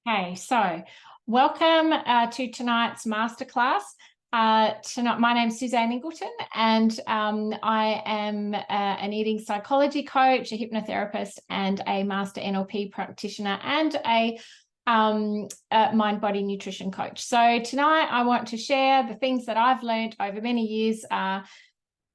Okay, so welcome to tonight's masterclass. Tonight, my name's Suzanne Ingleton, and I am an eating psychology coach, a hypnotherapist, and a master NLP practitioner, and a mind-body nutrition coach. So tonight, I want to share the things that I've learned over many years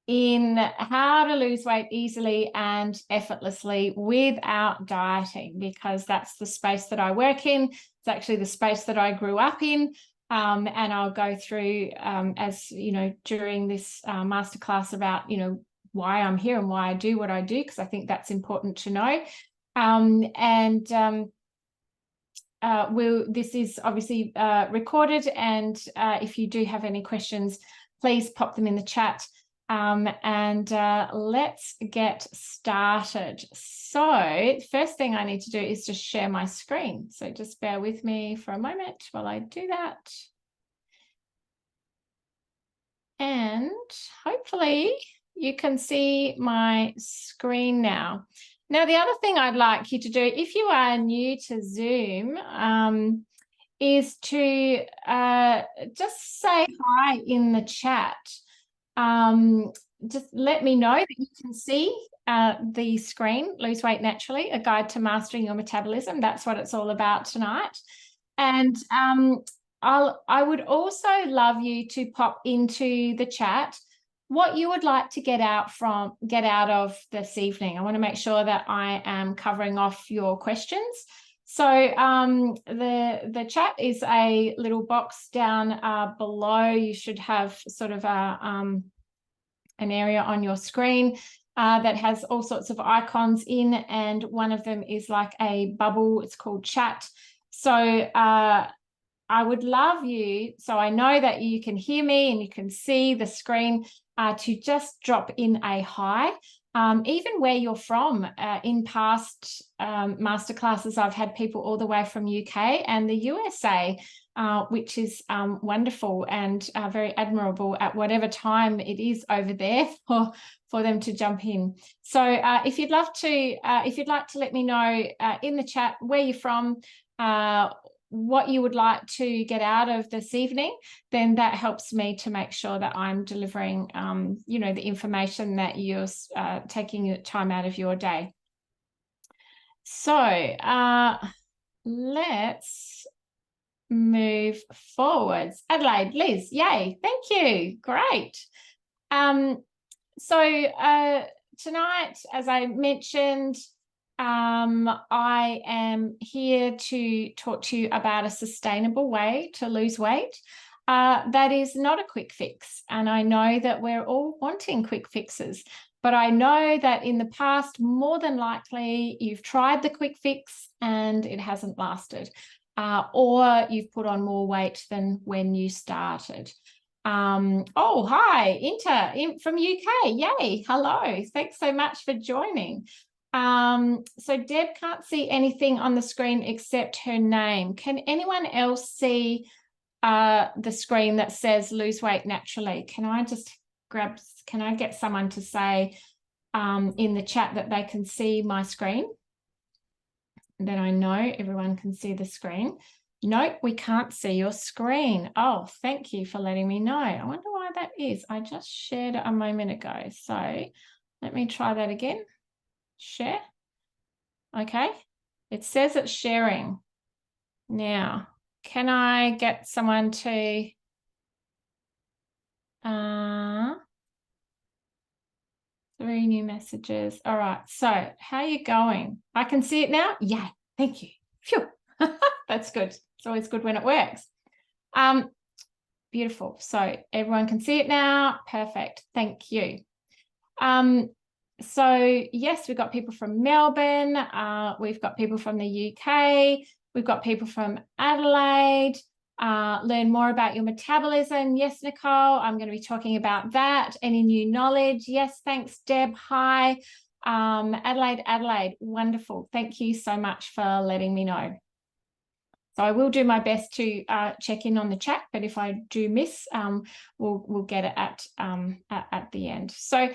in how to lose weight easily and effortlessly without dieting, because that's the space that I work in. It's actually the space that I grew up in. And I'll go through, as you know, during this masterclass about, why I'm here and why I do what I do, because I think that's important to know. This is obviously recorded, and if you do have any questions, please pop them in the chat. Let's get started. So first thing I need to do is just share my screen. So just bear with me for a moment while I do that. And hopefully you can see my screen now. Now, the other thing I'd like you to do, if you are new to Zoom, is to just say hi in the chat. Just let me know that you can see the screen, Lose Weight Naturally, a guide to mastering your metabolism. That's what it's all about tonight. And I would also love you to pop into the chat what you would like to get out of this evening. I want to make sure that I am covering off your questions. So the chat is a little box down below. You should have sort of an area on your screen that has all sorts of icons in, and one of them is like a bubble. It's called chat. So I would love you, so I know that you can hear me and you can see the screen, to just drop in a hi. Even where you're from. In past masterclasses, I've had people all the way from UK and the USA, which is wonderful and very admirable at whatever time it is over there for them to jump in. So if you'd like to let me know in the chat where you're from, what you would like to get out of this evening, then that helps me to make sure that I'm delivering, the information that you're taking time out of your day. So let's move forwards. Adelaide, Liz, yay, thank you, great. So tonight, as I mentioned, I am here to talk to you about a sustainable way to lose weight that is not a quick fix. And I know that we're all wanting quick fixes, but I know that in the past, more than likely, you've tried the quick fix and it hasn't lasted, or you've put on more weight than when you started. Oh, hi, Inter from UK. Yay. Hello. Thanks so much for joining. So Deb can't see anything on the screen except her name. Can anyone else see the screen that says Lose Weight Naturally? Can I get someone to say in the chat that they can see my screen? Then I know everyone can see the screen. Nope, we can't see your screen. Oh, thank you for letting me know. I wonder why that is. I just shared it a moment ago. So let me try that again. Share. Okay, it says it's sharing. Now, can I get someone to three new messages? All right, so how are you going? I can see it now. Yeah, thank you. Phew. That's good. It's always good when it works. Beautiful. So everyone can see it now. Perfect. Thank you. So yes, we've got people from Melbourne, we've got people from the UK, we've got people from Adelaide. Learn more about your metabolism. Yes, Nicole, I'm going to be talking about that. Any new knowledge? Yes, thanks, Deb. Hi. Adelaide, wonderful. Thank you so much for letting me know. So I will do my best to check in on the chat, but if I do miss, we'll get it at the end. So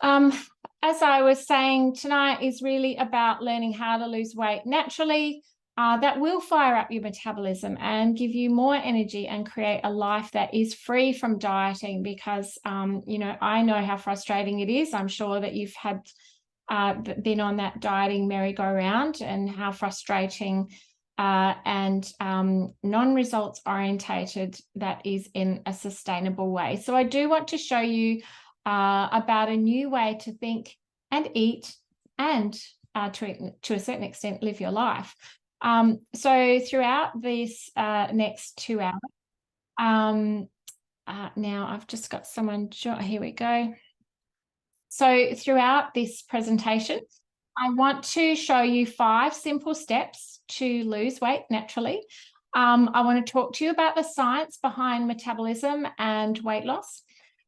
as I was saying, tonight is really about learning how to lose weight naturally. that will fire up your metabolism and give you more energy and create a life that is free from dieting, because, you know, I know how frustrating it is. I'm sure that you've had been on that dieting merry-go-round, and how frustrating and non-results orientated that is in a sustainable way. So I do want to show you about a new way to think and eat, and to a certain extent live your life. So throughout this next 2 hours, now I've just got someone, here we go. So throughout this presentation, I want to show you 5 simple steps to lose weight naturally. I want to talk to you about the science behind metabolism and weight loss.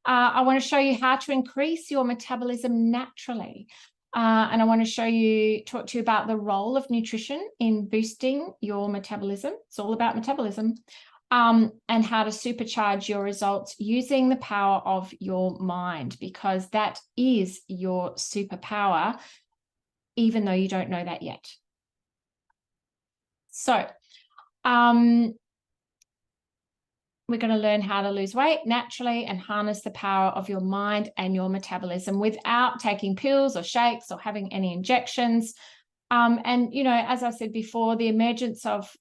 I want to show you how to increase your metabolism naturally. And I want to talk to you about the role of nutrition in boosting your metabolism. It's all about metabolism. And how to supercharge your results using the power of your mind, because that is your superpower, even though you don't know that yet. So, we're going to learn how to lose weight naturally and harness the power of your mind and your metabolism without taking pills or shakes or having any injections. And, you know, as I said before, the emergence of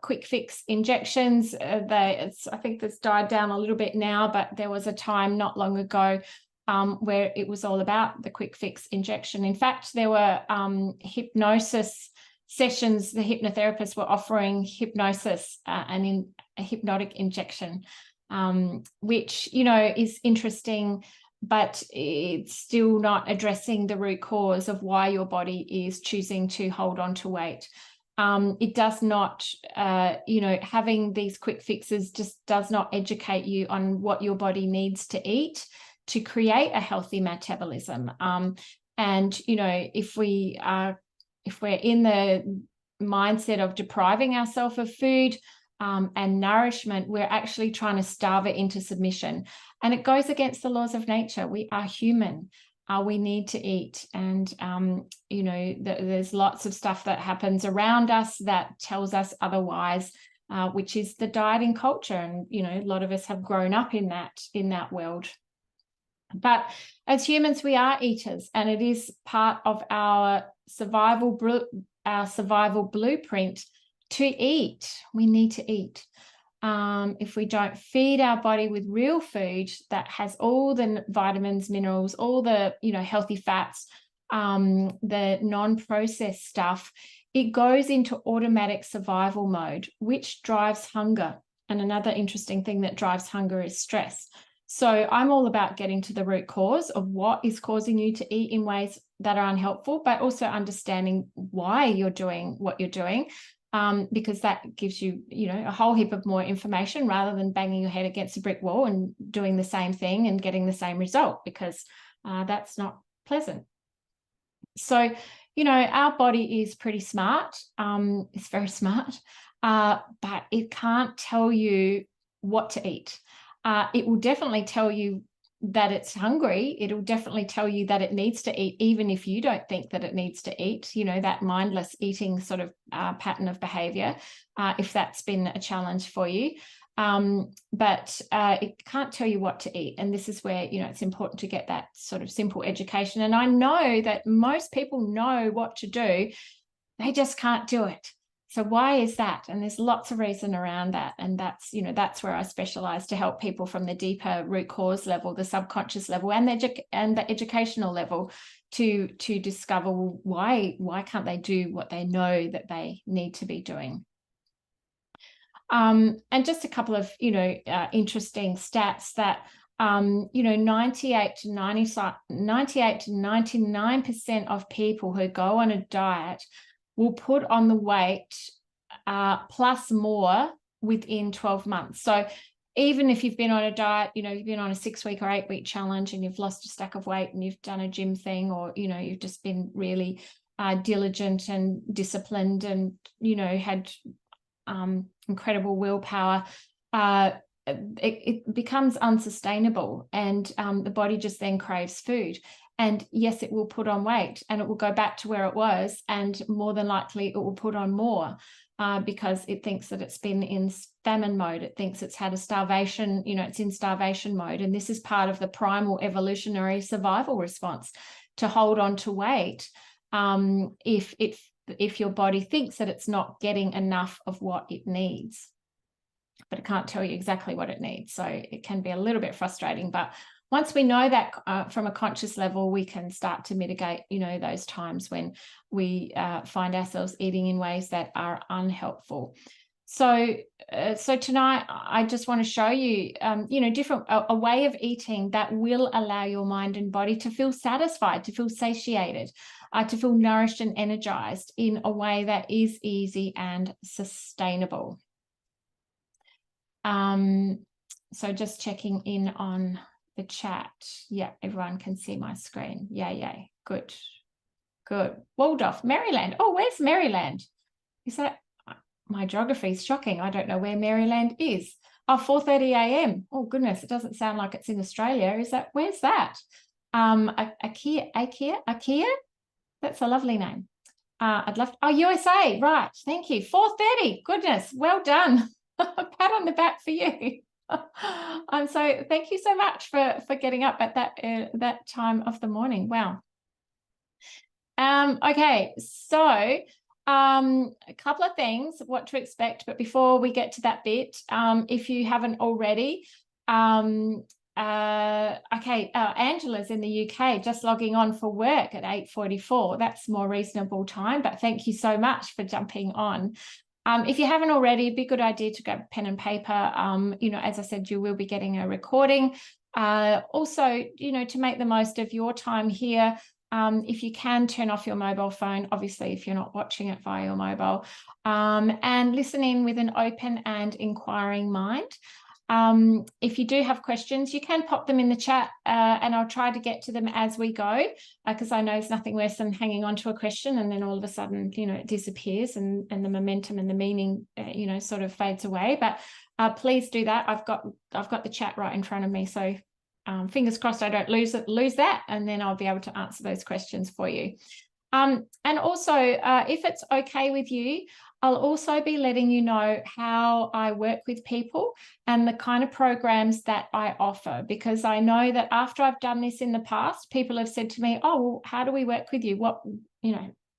quick fix injections, I think that's died down a little bit now, but there was a time not long ago where it was all about the quick fix injection. In fact, there were hypnosis sessions. The hypnotherapists were offering hypnosis and in a hypnotic injection, which, you know, is interesting, but it's still not addressing the root cause of why your body is choosing to hold on to weight. It does not, you know, having these quick fixes just does not educate you on what your body needs to eat to create a healthy metabolism. And, you know, if we're in the mindset of depriving ourselves of food and nourishment, we're actually trying to starve it into submission. And it goes against the laws of nature. We are human. We need to eat. And, you know, there's lots of stuff that happens around us that tells us otherwise, which is the dieting culture. And, you know, a lot of us have grown up in that world. But as humans, we are eaters, and it is part of our survival blueprint to eat. We need to eat. If we don't feed our body with real food that has all the vitamins, minerals, all the, you know, healthy fats, the non-processed stuff, it goes into automatic survival mode, which drives hunger. And another interesting thing that drives hunger is stress. So I'm all about getting to the root cause of what is causing you to eat in ways that are unhelpful, but also understanding why you're doing what you're doing, because that gives you, you know, a whole heap of more information rather than banging your head against a brick wall and doing the same thing and getting the same result, because that's not pleasant. So, you know, our body is pretty smart. It's very smart, but it can't tell you what to eat. It will definitely tell you that it's hungry. It'll definitely tell you that it needs to eat, even if you don't think that it needs to eat, you know, that mindless eating sort of pattern of behavior, if that's been a challenge for you. But it can't tell you what to eat. And this is where, you know, it's important to get that sort of simple education. And I know that most people know what to do. They just can't do it. So why is that? And there's lots of reason around that. And that's, you know, that's where I specialize, to help people from the deeper root cause level, the subconscious level, and the educational level to discover why can't they do what they know that they need to be doing. And just a couple of, you know, interesting stats that, you know, 98 to 99% of people who go on a diet will put on the weight plus more within 12 months. So even if you've been on a diet, you know, you've been on a 6-week or 8-week challenge and you've lost a stack of weight and you've done a gym thing, or, you know, you've just been really diligent and disciplined and, you know, had incredible willpower, it becomes unsustainable, and the body just then craves food. And yes, it will put on weight and it will go back to where it was, and more than likely it will put on more because it thinks that it's been in famine mode. It thinks it's had a starvation, it's in starvation mode. And this is part of the primal evolutionary survival response, to hold on to weight if your body thinks that it's not getting enough of what it needs. But it can't tell you exactly what it needs. So it can be a little bit frustrating. But once we know that from a conscious level, we can start to mitigate, those times when we find ourselves eating in ways that are unhelpful. So tonight, I just want to show you, a way of eating that will allow your mind and body to feel satisfied, to feel satiated, to feel nourished and energized in a way that is easy and sustainable. So just checking in on the chat. Yeah, everyone can see my screen. Yay. Good. Waldorf, Maryland. Oh, where's Maryland? Is that, my geography is shocking. I don't know where Maryland is. Oh, 4:30 a.m. Oh, goodness. It doesn't sound like it's in Australia. Where's that? IKEA? That's a lovely name. I'd love to, USA. Right. Thank you. 4:30. Goodness. Well done. A pat on the back for you. So thank you so much for getting up at that time of the morning. Wow. Okay, so a couple of things, what to expect, but before we get to that bit, if you haven't already, Angela's in the UK, just logging on for work at 8:44. That's more reasonable time, but thank you so much for jumping on. If you haven't already, it'd be a good idea to grab a pen and paper. As I said, you will be getting a recording. Also, to make the most of your time here, if you can turn off your mobile phone, obviously, if you're not watching it via your mobile, and listen in with an open and inquiring mind. If you do have questions, you can pop them in the chat and I'll try to get to them as we go, because I know there's nothing worse than hanging on to a question and then all of a sudden, it disappears and the momentum and the meaning, sort of fades away. But please do that. I've got the chat right in front of me. So fingers crossed I don't lose that, and then I'll be able to answer those questions for you. And also, if it's okay with you, I'll also be letting you know how I work with people and the kind of programs that I offer, because I know that after I've done this in the past, people have said to me, oh, well, how do we work with you? What,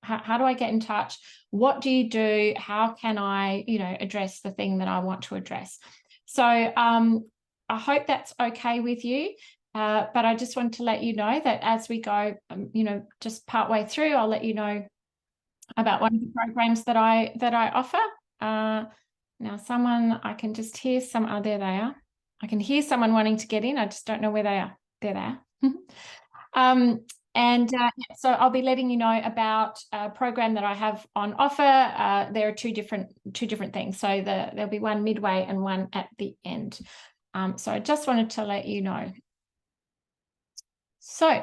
how do I get in touch? What do you do? How can I, address the thing that I want to address? So I hope that's okay with you. But I just want to let you know that as we go, just partway through, I'll let you know about one of the programs that I offer. Now I can just hear there they are. I can hear someone wanting to get in. I just don't know where they are. There they are. So I'll be letting you know about a program that I have on offer. There are two different things. So there'll be one midway and one at the end. So I just wanted to let you know. So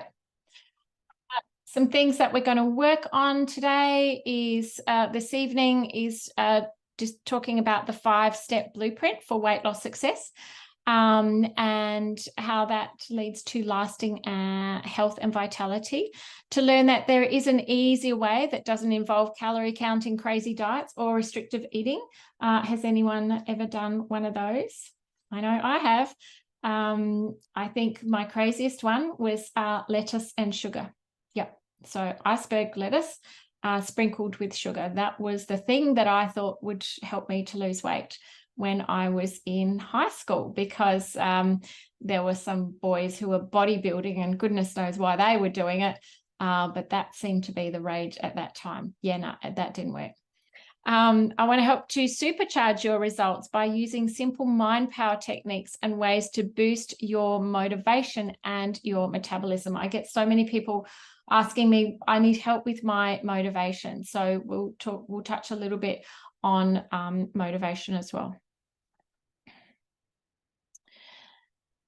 some things that we're going to work on today is this evening is just talking about the 5-step blueprint for weight loss success, and how that leads to lasting health and vitality. To learn that there is an easier way that doesn't involve calorie counting, crazy diets, or restrictive eating. Has anyone ever done one of those? I know I have. I think my craziest one was lettuce and sugar. Yep. So iceberg lettuce sprinkled with sugar. That was the thing that I thought would help me to lose weight when I was in high school, because there were some boys who were bodybuilding and goodness knows why they were doing it. But that seemed to be the rage at that time. Yeah, no, that didn't work. I want to help to supercharge your results by using simple mind power techniques and ways to boost your motivation and your metabolism. I get so many people asking me, I need help with my motivation. So we'll touch a little bit on motivation as well.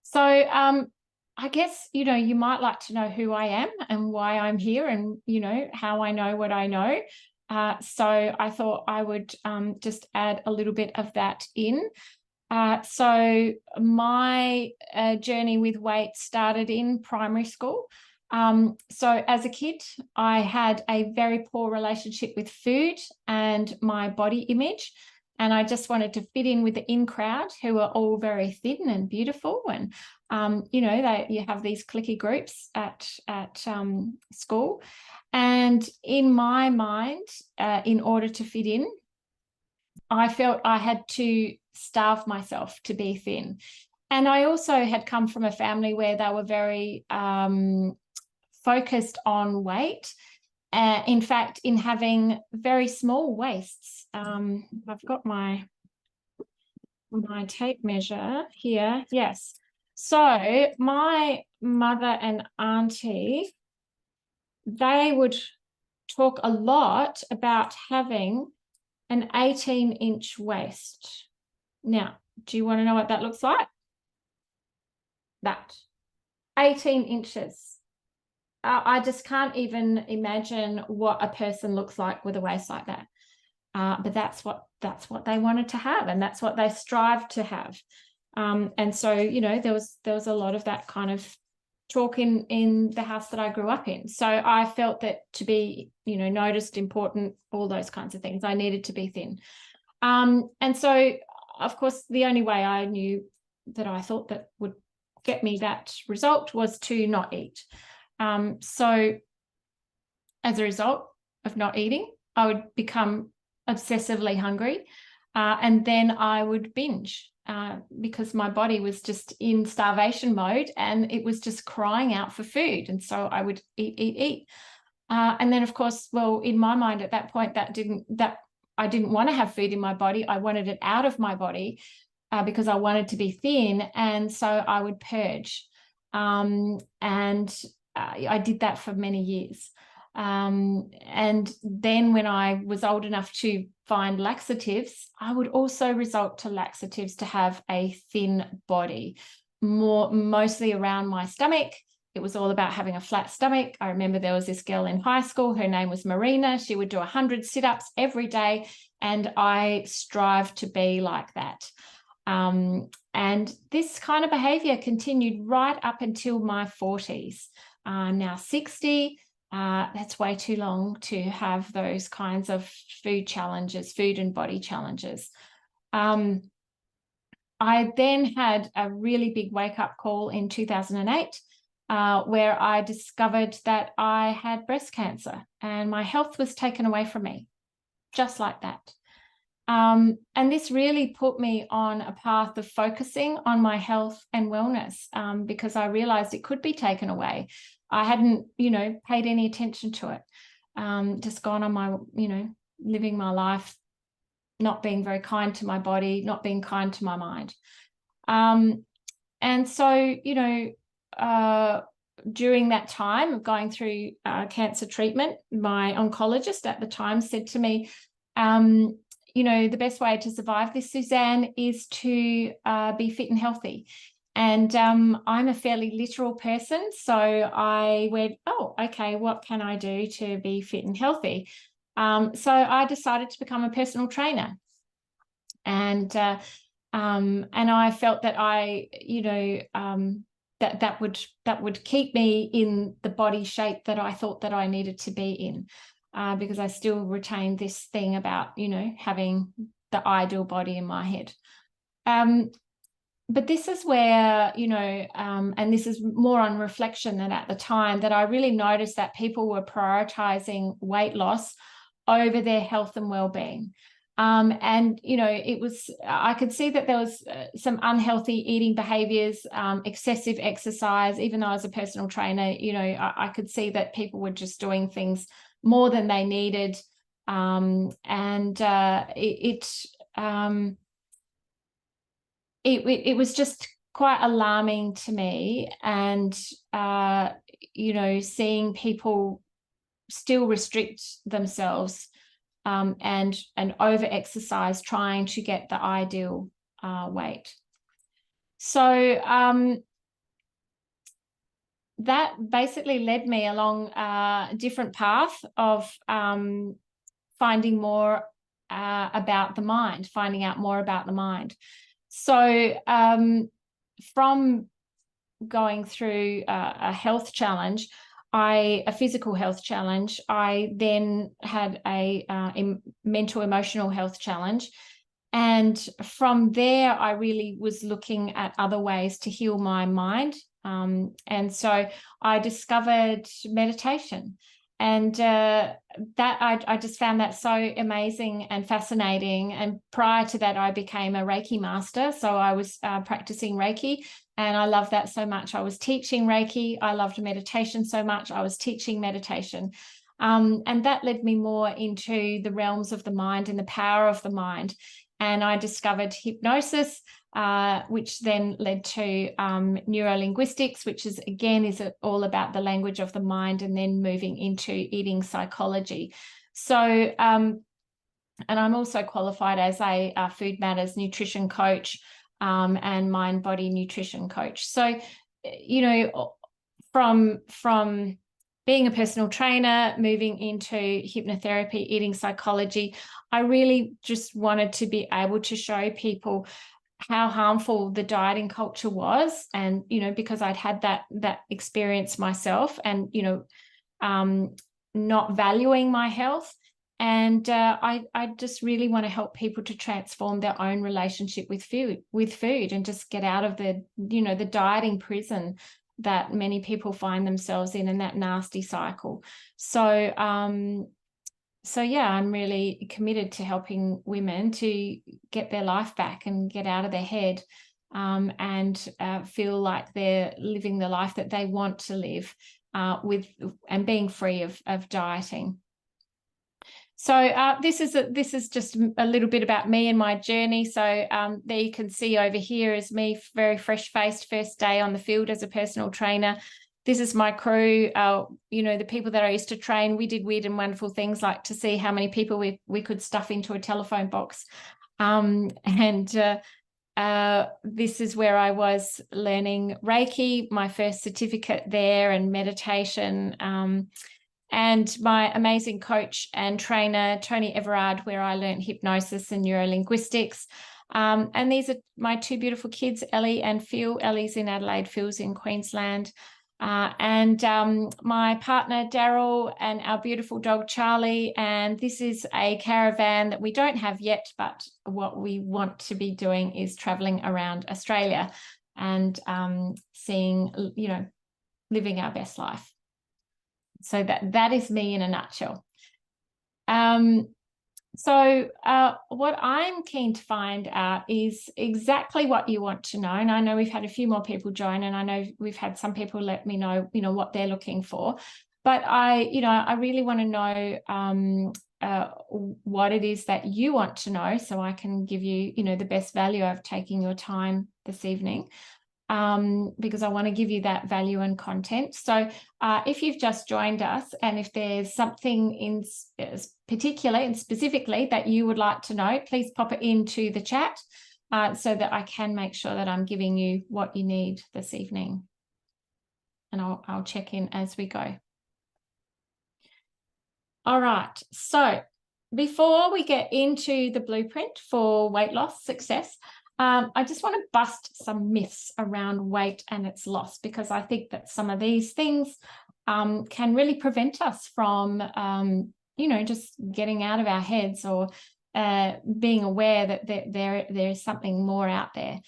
So I guess, you might like to know who I am and why I'm here and, how I know what I know. So I thought I would just add a little bit of that in. So my journey with weight started in primary school. So as a kid, I had a very poor relationship with food and my body image. And I just wanted to fit in with the in crowd who are all very thin and beautiful. And, you have these cliquey groups at school. And in my mind, in order to fit in, I felt I had to starve myself to be thin. And I also had come from a family where they were very focused on weight. In fact, in having very small waists. I've got my tape measure here. Yes. So my mother and auntie, they would talk a lot about having an 18-inch waist. Now, do you want to know what that looks like? That 18 inches. I just can't even imagine what a person looks like with a waist like that. But that's what they wanted to have, and that's what they strived to have. And so, there was a lot of that kind of talk in the house that I grew up in. So I felt that to be, noticed, important, all those kinds of things, I needed to be thin. And so, of course, the only way I knew that I thought that would get me that result was to not eat. So as a result of not eating, I would become obsessively hungry, and then I would binge because my body was just in starvation mode and it was just crying out for food. And so I would eat. And then, of course, well, in my mind at that point, I didn't want to have food in my body. I wanted it out of my body because I wanted to be thin. And so I would purge. And I did that for many years. And then when I was old enough to find laxatives, I would also resort to laxatives to have a thin body, mostly around my stomach. It was all about having a flat stomach. I remember there was this girl in high school, her name was Marina. She would do 100 sit-ups every day, and I strive to be like that. And this kind of behavior continued right up until my 40s. I'm now 60. That's way too long to have those kinds of food and body challenges. I then had a really big wake-up call in 2008 where I discovered that I had breast cancer and my health was taken away from me, just like that. And this really put me on a path of focusing on my health and wellness because I realized it could be taken away. I hadn't, paid any attention to it. Just gone on my, living my life, not being very kind to my body, not being kind to my mind. And so, during that time of going through cancer treatment, my oncologist at the time said to me, the best way to survive this, Suzanne, is to be fit and healthy. And I'm a fairly literal person. So I went, oh, okay, what can I do to be fit and healthy? So I decided to become a personal trainer. And I felt that that would keep me in the body shape that I thought that I needed to be in. Because I still retain this thing about, having the ideal body in my head. But this is where, and this is more on reflection than at the time, that I really noticed that people were prioritizing weight loss over their health and well-being. And, I could see that there was some unhealthy eating behaviors, excessive exercise. Even though I was a personal trainer, I could see that people were just doing things more than they needed. It was just quite alarming to me. And, seeing people still restrict themselves and over-exercise trying to get the ideal weight. So that basically led me along a different path of finding more about the mind, finding out more about the mind. So from going through a health challenge, a physical health challenge. I then had a mental emotional health challenge. And from there, I really was looking at other ways to heal my mind. And so I discovered meditation. And that I just found that so amazing and fascinating. And prior to that, I became a Reiki master. So I was practicing Reiki, and I loved that so much. I was teaching Reiki. I loved meditation so much. I was teaching meditation. And that led me more into the realms of the mind and the power of the mind. And I discovered hypnosis, which then led to neurolinguistics, which is all about the language of the mind, and then moving into eating psychology. So, and I'm also qualified as a Food Matters nutrition coach and MindBody nutrition coach. So, you know, from being a personal trainer, moving into hypnotherapy, eating psychology, I really just wanted to be able to show people how harmful the dieting culture was. And, you know, because I'd had that experience myself, and, you know, not valuing my health. And I just really want to help people to transform their own relationship with food and just get out of the, you know, the dieting prison that many people find themselves in, and that nasty cycle. So, so yeah, I'm really committed to helping women to get their life back and get out of their head, and feel like they're living the life that they want to live, and being free of dieting. So this is just a little bit about me and my journey. So there you can see over here is me, very fresh-faced, first day on the field as a personal trainer. This is my crew, you know, the people that I used to train. We did weird and wonderful things, like to see how many people we could stuff into a telephone box. This is where I was learning Reiki, my first certificate there, and meditation. And my amazing coach and trainer, Tony Everard, where I learned hypnosis and neurolinguistics. And these are my two beautiful kids, Ellie and Phil. Ellie's in Adelaide, Phil's in Queensland. And my partner, Daryl, and our beautiful dog, Charlie. And this is a caravan that we don't have yet, but what we want to be doing is traveling around Australia and seeing, you know, living our best life. So that is me in a nutshell. So what I'm keen to find out is exactly what you want to know. And I know we've had a few more people join, and I know we've had some people let me know, you know, what they're looking for. But I really want to know what it is that you want to know, so I can give you, you know, the best value of taking your time this evening. Because I want to give you that value and content. So if you've just joined us, and if there's something in particular and specifically that you would like to know, please pop it into the chat so that I can make sure that I'm giving you what you need this evening. And I'll check in as we go. All right. So before we get into the blueprint for weight loss success, I just want to bust some myths around weight and its loss, because I think that some of these things can really prevent us from, you know, just getting out of our heads, or being aware that there is something more out there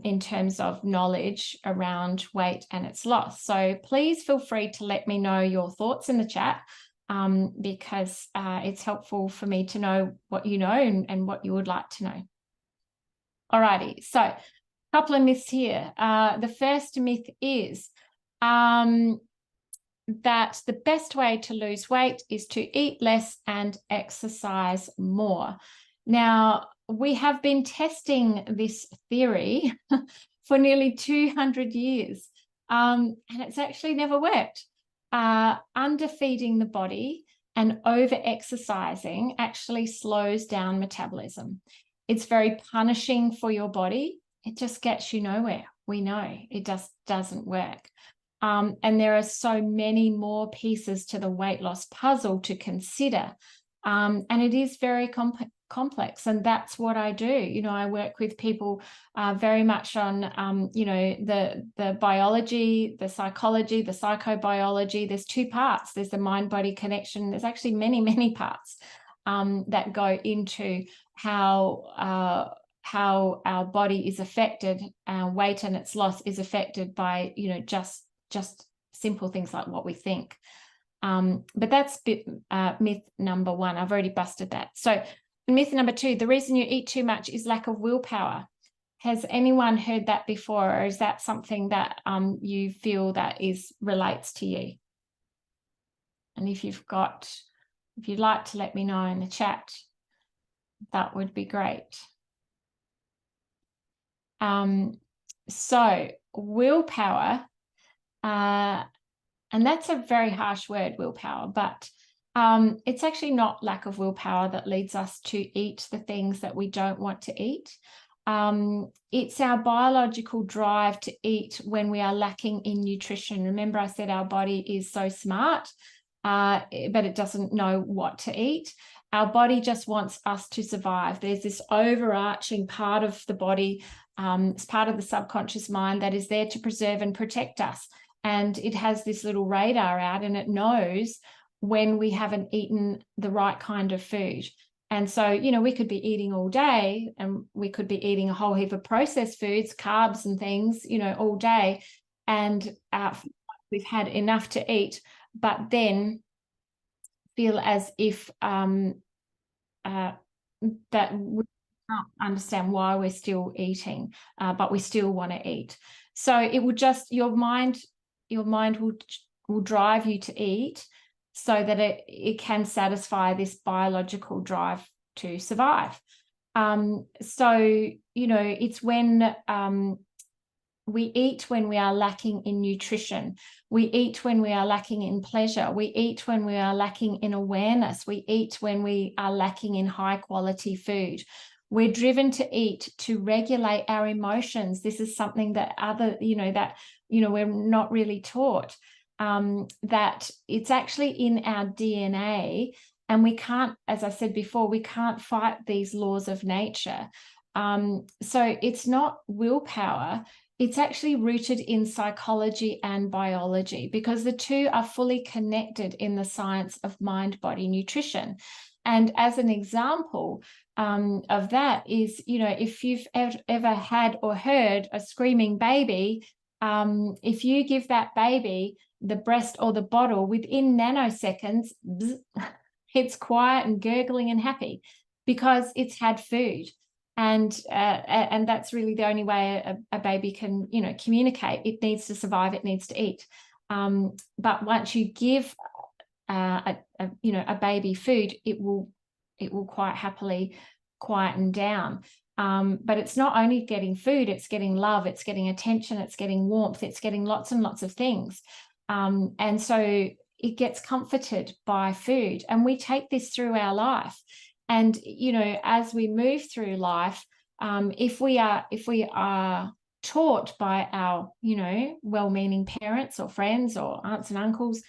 in terms of knowledge around weight and its loss. So please feel free to let me know your thoughts in the chat, because it's helpful for me to know what you know and what you would like to know. Alrighty, so a couple of myths here. The first myth is that the best way to lose weight is to eat less and exercise more. Now, we have been testing this theory for nearly 200 years, and it's actually never worked. Underfeeding the body and over-exercising actually slows down metabolism. It's very punishing for your body. It just gets you nowhere. We know it just doesn't work. And there are so many more pieces to the weight loss puzzle to consider. And it is very complex, and that's what I do. You know, I work with people very much on, you know, the biology, the psychology, the psychobiology. There's two parts. There's the mind-body connection. There's actually many, many parts that go into how our body is affected, our weight and its loss is affected by, you know, just simple things like what we think. But that's myth number one. I've already busted that. So myth number two, the reason you eat too much is lack of willpower. Has anyone heard that before, or is that something that you feel that relates to you? And if you'd like to let me know in the chat, that would be great. So willpower, and that's a very harsh word, willpower, but it's actually not lack of willpower that leads us to eat the things that we don't want to eat. It's our biological drive to eat when we are lacking in nutrition. Remember, I said our body is so smart, but it doesn't know what to eat. Our body just wants us to survive. There's this overarching part of the body, it's part of the subconscious mind that is there to preserve and protect us. And it has this little radar out, and it knows when we haven't eaten the right kind of food. And so, you know, we could be eating all day, and we could be eating a whole heap of processed foods, carbs and things, you know, all day. And we've had enough to eat, but then feel as if that we can't understand why we're still eating, but we still want to eat. So it will just, your mind will drive you to eat so that it can satisfy this biological drive to survive. So, you know, it's when we eat when we are lacking in nutrition. We eat when we are lacking in pleasure. We eat when we are lacking in awareness. We eat when we are lacking in high quality food. We're driven to eat to regulate our emotions. This is something that we're not really taught, that it's actually in our DNA, and we can't, as I said before, we can't fight these laws of nature. So it's not willpower. It's actually rooted in psychology and biology, because the two are fully connected in the science of mind-body nutrition. And as an example of that is, you know, if you've ever had or heard a screaming baby, if you give that baby the breast or the bottle, within nanoseconds, it's quiet and gurgling and happy because it's had food. And that's really the only way a baby can, you know, communicate. It needs to survive. It needs to eat. But once you give a baby food, it will quite happily quieten down. But it's not only getting food; it's getting love, it's getting attention, it's getting warmth, it's getting lots and lots of things. And so it gets comforted by food, and we take this through our life. And, you know, as we move through life, if we are taught by our, you know, well-meaning parents or friends or aunts and uncles,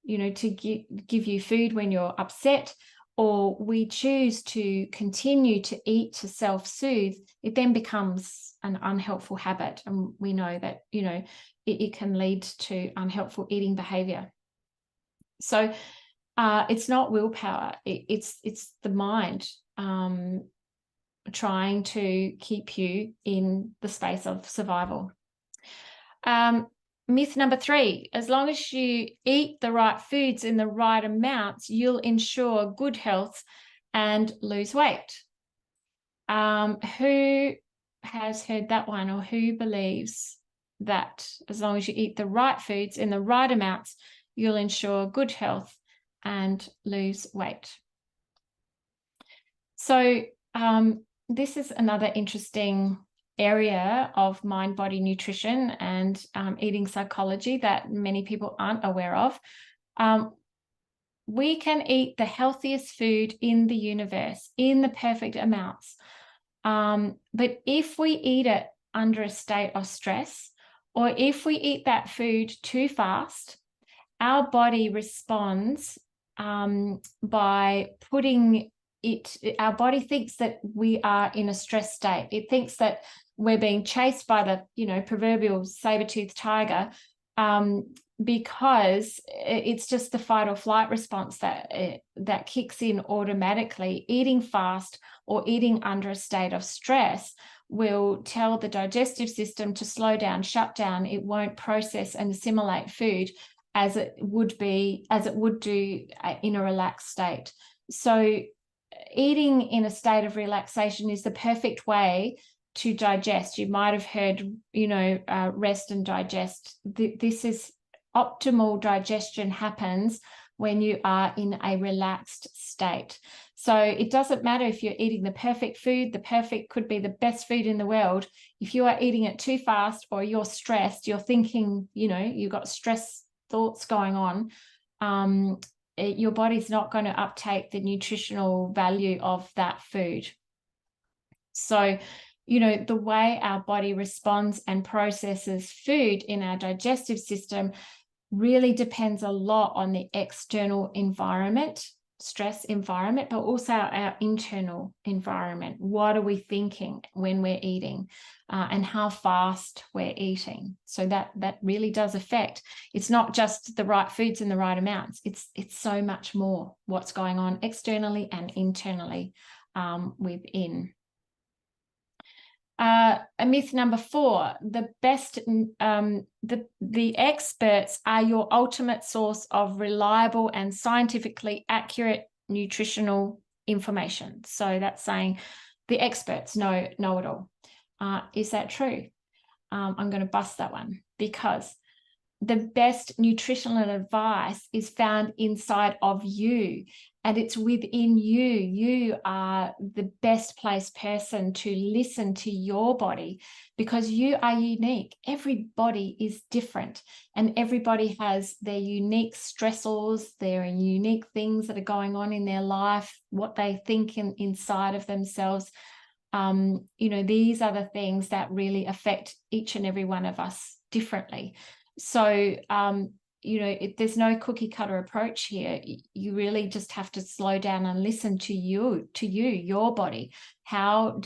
you know, to give you food when you're upset, or we choose to continue to eat to self-soothe, it then becomes an unhelpful habit. And we know that, you know, it can lead to unhelpful eating behavior. So it's not willpower. It's the mind trying to keep you in the space of survival. Myth number 3, as long as you eat the right foods in the right amounts, you'll ensure good health and lose weight. Who has heard that one, or who believes that as long as you eat the right foods in the right amounts, you'll ensure good health and lose weight? So this is another interesting area of mind-body nutrition and eating psychology that many people aren't aware of. We can eat the healthiest food in the universe in the perfect amounts. But if we eat it under a state of stress, or if we eat that food too fast, our body responds by putting it, our body thinks that we are in a stress state. It thinks that we're being chased by the, you know, proverbial saber-toothed tiger, because it's just the fight or flight response that kicks in automatically. Eating fast or eating under a state of stress will tell the digestive system to slow down, shut down. It won't process and assimilate food as it would do in a relaxed state. So eating in a state of relaxation is the perfect way to digest. You might have heard, you know, rest and digest. This is optimal digestion happens when you are in a relaxed state. So it doesn't matter if you're eating the perfect food, the perfect could be the best food in the world. If you are eating it too fast, or you're stressed, you're thinking, you know, you've got stress thoughts going on, your body's not going to uptake the nutritional value of that food. So, you know, the way our body responds and processes food in our digestive system really depends a lot on the external environment, stress environment, but also our internal environment. What are we thinking when we're eating, and how fast we're eating? So that really does affect. It's not just the right foods in the right amounts. It's so much more what's going on externally and internally within. Myth number 4, the experts are your ultimate source of reliable and scientifically accurate nutritional information. So that's saying the experts know it all. Is that true? I'm going to bust that one, because the best nutritional advice is found inside of you, and it's within you. You are the best placed person to listen to your body, because you are unique. Everybody is different, and everybody has their unique stressors, their unique things that are going on in their life, what they think inside of themselves. You know, these are the things that really affect each and every one of us differently. So, you know, there's no cookie cutter approach here. You really just have to slow down and listen to your body. How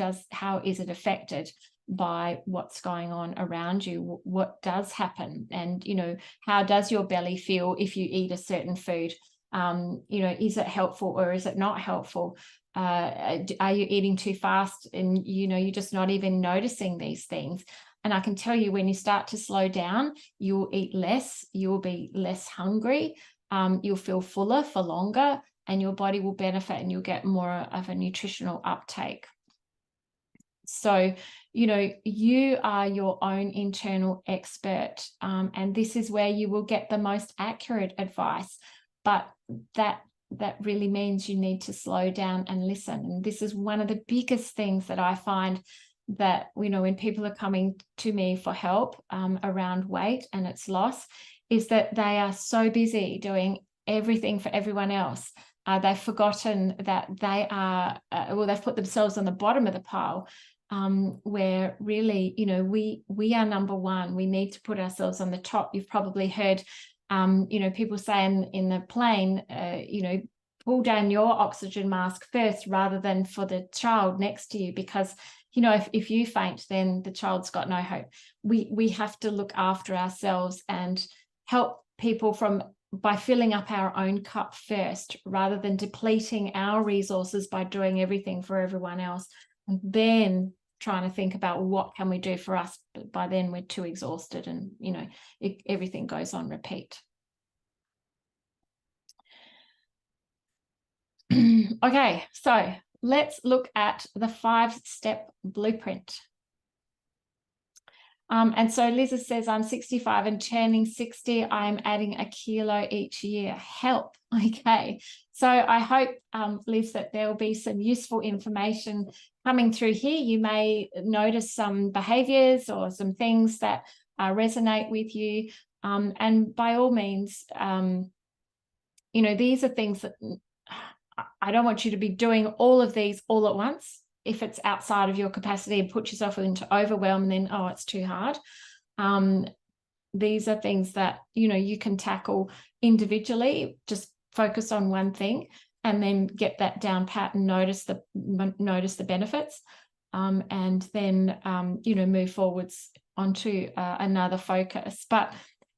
is it affected by what's going on around you? What does happen? And, you know, how does your belly feel if you eat a certain food? You know, is it helpful or is it not helpful? Are you eating too fast and, you know, you're just not even noticing these things? And I can tell you, when you start to slow down, you'll eat less, you'll be less hungry, you'll feel fuller for longer, and your body will benefit and you'll get more of a nutritional uptake. So, you know, you are your own internal expert, and this is where you will get the most accurate advice. But that really means you need to slow down and listen. And this is one of the biggest things that I find, that, you know, when people are coming to me for help around weight and its loss, is that they are so busy doing everything for everyone else. They've forgotten that they are, they've put themselves on the bottom of the pile, where really, you know, we are number one. We need to put ourselves on the top. You've probably heard, you know, people saying in the plane, you know, pull down your oxygen mask first rather than for the child next to you, because, you know, if you faint, then the child's got no hope. We have to look after ourselves and help people by filling up our own cup first, rather than depleting our resources by doing everything for everyone else, and then trying to think about what can we do for us. But by then we're too exhausted, and, you know, everything goes on repeat. Okay, so let's look at the 5-step blueprint. And so Liza says, I'm 65 and turning 60. I'm adding a kilo each year. Help. Okay. So I hope, Liz, that there will be some useful information coming through here. You may notice some behaviors or some things that resonate with you. And by all means, you know, these are things that I don't want you to be doing all of these all at once. If it's outside of your capacity and put yourself into overwhelm, and then, oh, it's too hard. These are things that, you know, you can tackle individually, just focus on one thing and then get that down pat and notice the benefits, and then move forwards onto another focus. But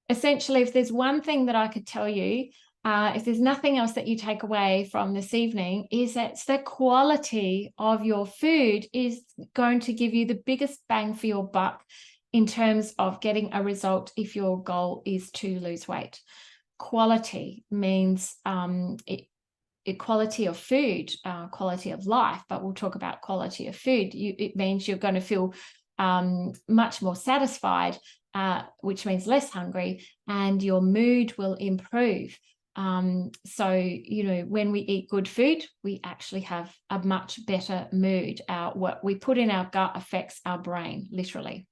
essentially, if there's one thing that I could tell you, if there's nothing else that you take away from this evening, is that the quality of your food is going to give you the biggest bang for your buck in terms of getting a result if your goal is to lose weight. Quality means quality of food, quality of life, but we'll talk about quality of food. It means you're going to feel much more satisfied, which means less hungry, and your mood will improve. So, when we eat good food, we actually have a much better mood. What we put in our gut affects our brain, literally.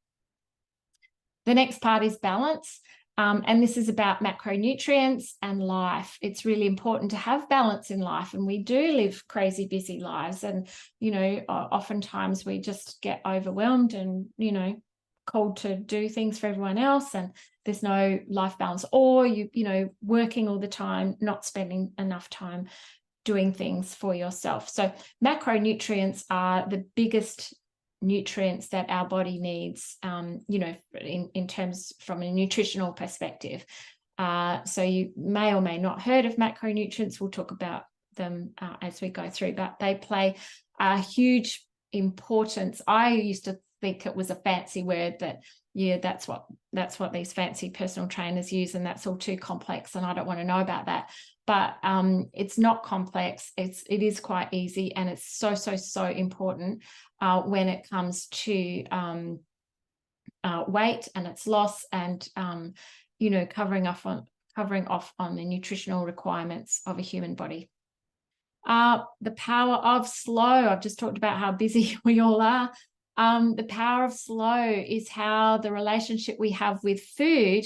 The next part is balance. And this is about macronutrients and life. It's really important to have balance in life. And we do live crazy busy lives. And, oftentimes we just get overwhelmed and, called to do things for everyone else, and there's no life balance, or working all the time, not spending enough time doing things for yourself. So macronutrients are the biggest nutrients that our body needs, in terms from a nutritional perspective. So you may or may not heard of macronutrients. We'll talk about them as we go through, but they play a huge importance. I used to think it was a fancy word that, that's what these fancy personal trainers use, and that's all too complex, and I don't want to know about that. But it's not complex. It is quite easy, and it's so important when it comes to weight and its loss, and covering off on the nutritional requirements of a human body. The power of slow. I've just talked about how busy we all are. The power of slow is how the relationship we have with food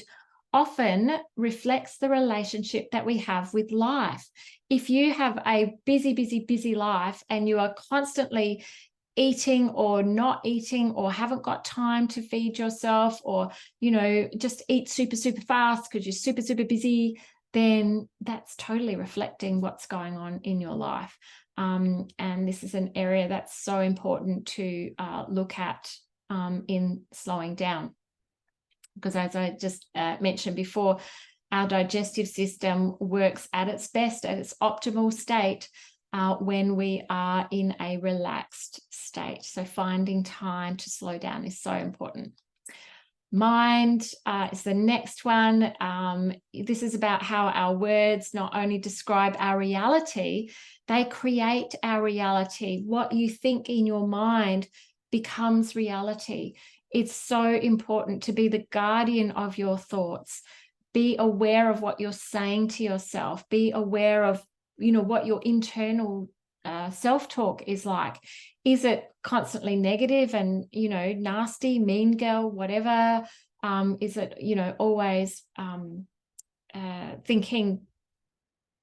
often reflects the relationship that we have with life. If you have a busy life and you are constantly eating or not eating, or haven't got time to feed yourself, or just eat super fast because you're super busy, then that's totally reflecting what's going on in your life. And this is an area that's so important to look at in slowing down, because as I just mentioned before, our digestive system works at its best, at its optimal state, when we are in a relaxed state. So finding time to slow down is so important. Mind is the next one. This is about how our words not only describe our reality, they create our reality. What you think in your mind becomes reality. It's so important to be the guardian of your thoughts. Be aware of what you're saying to yourself. Be aware of, what your internal self-talk is like. Is it constantly negative and, nasty, mean girl, whatever? Is it, always thinking,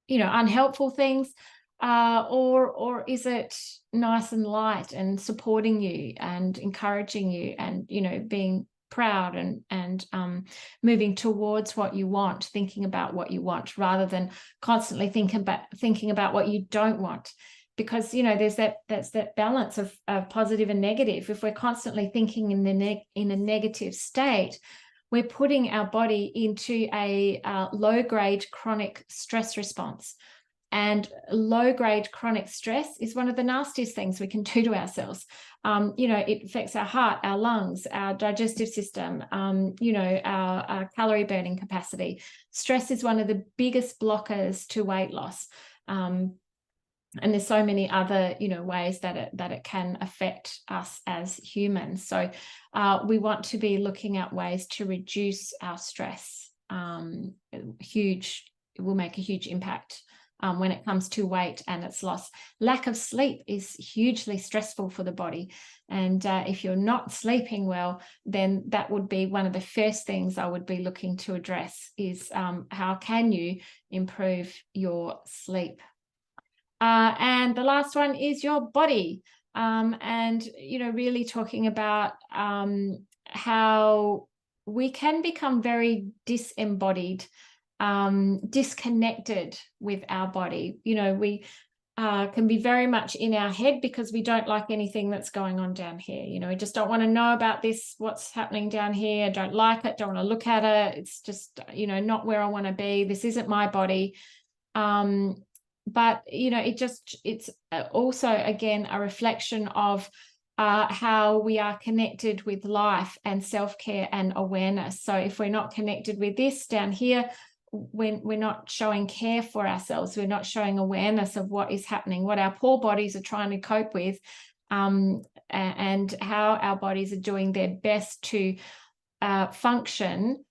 unhelpful things? Or is it nice and light and supporting you and encouraging you and, being proud and moving towards what you want, thinking about what you want, rather than constantly thinking about what you don't want? Because there's that balance of positive and negative. If we're constantly thinking in a negative state, we're putting our body into a low-grade chronic stress response. And low-grade chronic stress is one of the nastiest things we can do to ourselves. It affects our heart, our lungs, our digestive system, our calorie burning capacity. Stress is one of the biggest blockers to weight loss. And there's so many other, ways that it can affect us as humans. So we want to be looking at ways to reduce our stress. It will make a huge impact when it comes to weight and its loss. Lack of sleep is hugely stressful for the body. And if you're not sleeping well, then that would be one of the first things I would be looking to address is how can you improve your sleep? And the last one is your body. And, really talking about how we can become very disembodied disconnected with our body. You know, we can be very much in our head because we don't like anything that's going on down here. You know, we just don't want to know about this, what's happening down here. Don't like it, don't want to look at it. It's just, you know, not where I want to be. This isn't my body. But, you know, it's also, again, a reflection of how we are connected with life and self-care and awareness. So if we're not connected with this down here, when we're not showing care for ourselves, we're not showing awareness of what is happening, what our poor bodies are trying to cope with, and how our bodies are doing their best to function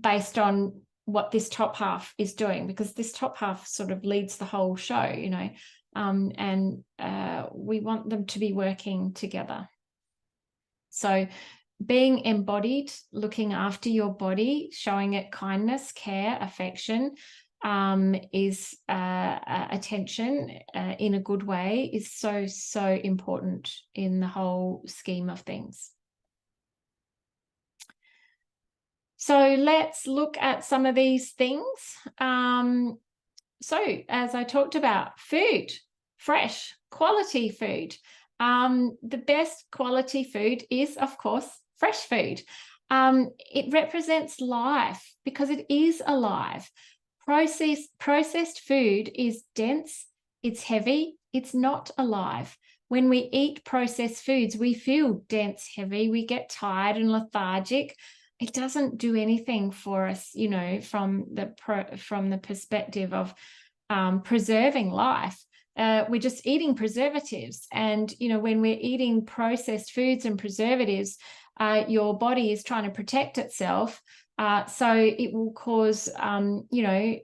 based on what this top half is doing, because this top half sort of leads the whole show, you know, and we want them to be working together. So being embodied, looking after your body, showing it kindness, care, affection, is attention in a good way, is so, so important in the whole scheme of things. So let's look at some of these things. So as I talked about, food, fresh, quality food. The best quality food is, of course, fresh food. It represents life because it is alive. Processed food is dense, it's heavy, it's not alive. When we eat processed foods, we feel dense, heavy, we get tired and lethargic. It doesn't do anything for us, you know, from the perspective of preserving life. We're just eating preservatives. And, you know, when we're eating processed foods and preservatives, your body is trying to protect itself. So it will cause, you know,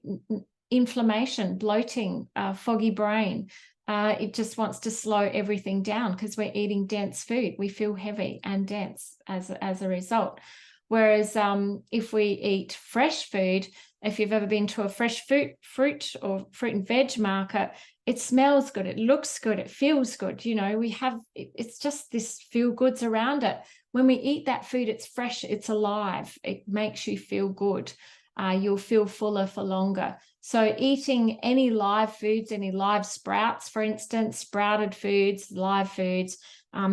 inflammation, bloating, foggy brain. It just wants to slow everything down because we're eating dense food. We feel heavy and dense as a result. Whereas if we eat fresh food, if you've ever been to a fresh fruit or fruit and veg market, it smells good, it looks good, it feels good. You know, it's just this feel goods around it. When we eat that food, it's fresh, it's alive, it makes you feel good. You'll feel fuller for longer. So eating any live foods, any live sprouts, for instance, sprouted foods, live foods,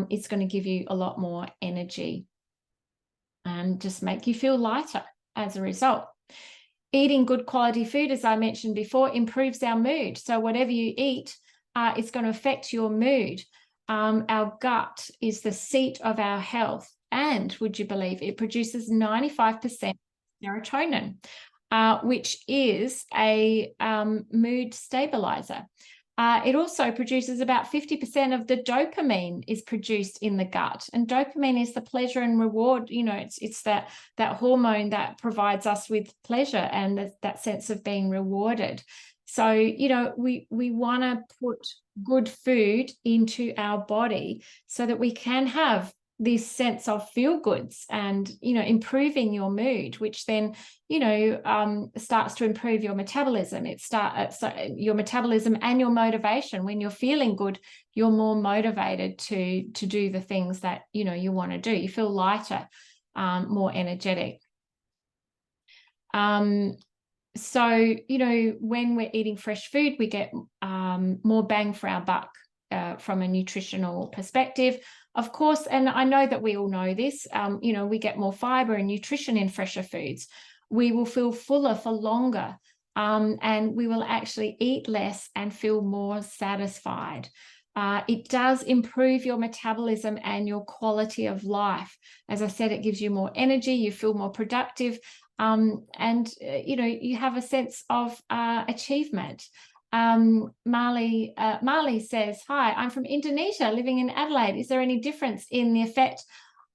it's going to give you a lot more energy and just make you feel lighter as a result. Eating good quality food, as I mentioned before, improves our mood. So whatever you eat, it's going to affect your mood. Our gut is the seat of our health. And would you believe it produces 95% serotonin, which is a mood stabilizer. It also produces about 50% of the dopamine is produced in the gut. And dopamine is the pleasure and reward. You know, it's that hormone that provides us with pleasure and that sense of being rewarded. So, you know, we want to put good food into our body so that we can have this sense of feel goods and, you know, improving your mood, which then, you know, starts to improve your metabolism. Your metabolism and your motivation. When you're feeling good, you're more motivated to do the things that, you know, you want to do. You feel lighter, more energetic. So, you know, when we're eating fresh food, we get more bang for our buck from a nutritional perspective. Of course, and I know that we all know this, you know, we get more fiber and nutrition in fresher foods. We will feel fuller for longer, and we will actually eat less and feel more satisfied. It does improve your metabolism and your quality of life. As I said, it gives you more energy, you feel more productive, and, you know, you have a sense of achievement. Marley says, hi, I'm from Indonesia, living in Adelaide. Is there any difference in the effect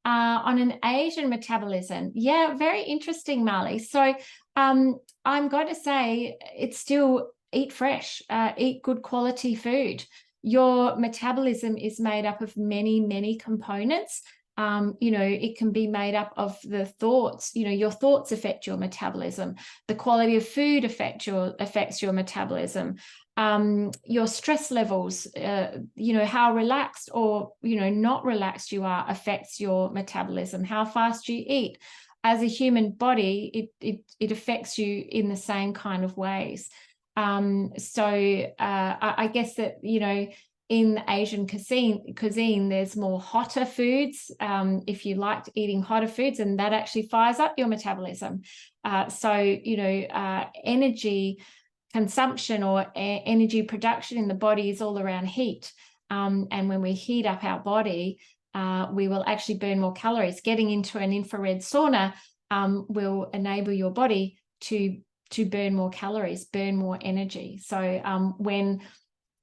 on an Asian metabolism? Yeah, very interesting, Marley. So I'm going to say it's still eat fresh, eat good quality food. Your metabolism is made up of many, many components. You know, it can be made up of the thoughts. You know, your thoughts affect your metabolism. The quality of food affects your metabolism. Your stress levels, you know, how relaxed or, you know, not relaxed you are affects your metabolism. How fast you eat, as a human body, it affects you in the same kind of ways. I guess that, you know, in Asian cuisine, there's more hotter foods, if you liked eating hotter foods, and that actually fires up your metabolism. You know, energy consumption or energy production in the body is all around heat. And when we heat up our body, we will actually burn more calories. Getting into an infrared sauna will enable your body to burn more calories, burn more energy. So when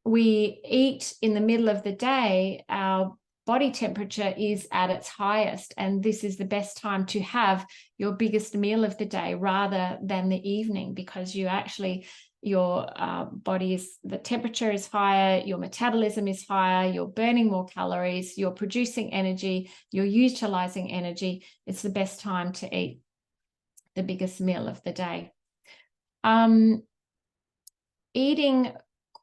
we eat in the middle of the day, our body temperature is at its highest, and this is the best time to have your biggest meal of the day rather than the evening, because you actually, your the temperature is higher, your metabolism is higher, you're burning more calories, you're producing energy, you're utilizing energy. It's the best time to eat the biggest meal of the day. Eating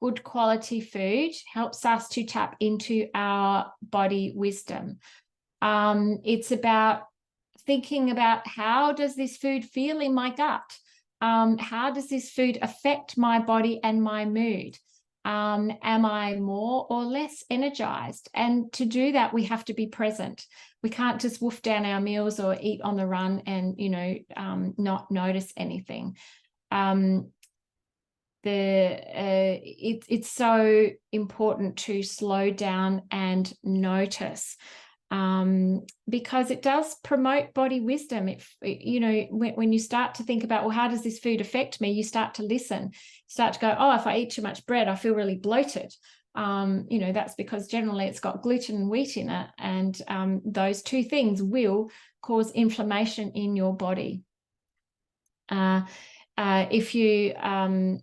good quality food helps us to tap into our body wisdom. It's about thinking about, how does this food feel in my gut? How does this food affect my body and my mood? Am I more or less energized? And to do that, we have to be present. We can't just wolf down our meals or eat on the run and, you know, not notice anything. It's so important to slow down and notice, because it does promote body wisdom. You know, when you start to think about, well, how does this food affect me? You start to listen, start to go, oh, if I eat too much bread, I feel really bloated. You know, that's because generally it's got gluten and wheat in it, and those two things will cause inflammation in your body. If you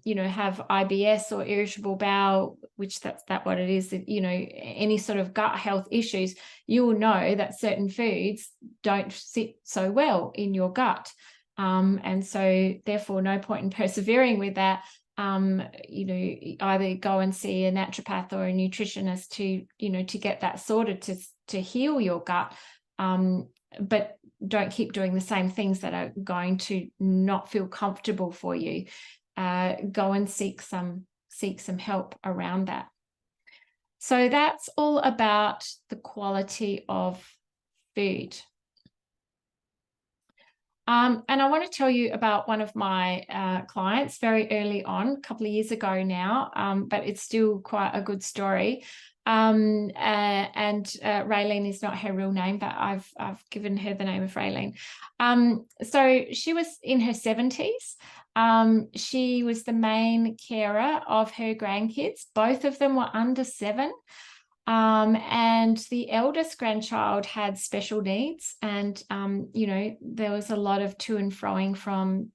you know, have IBS or irritable bowel, which that's what it is, you know, any sort of gut health issues, you will know that certain foods don't sit so well in your gut, and so therefore no point in persevering with that. You know, either go and see a naturopath or a nutritionist to, you know, to get that sorted, to heal your gut, but don't keep doing the same things that are going to not feel comfortable for you. Go and seek some help around that. So that's all about the quality of food. And I want to tell you about one of my clients very early on, a couple of years ago now, but it's still quite a good story. Raylene is not her real name, but I've given her the name of Raylene. So she was in her 70s. She was the main carer of her grandkids. Both of them were under 7. And the eldest grandchild had special needs, and you know, there was a lot of to and froing from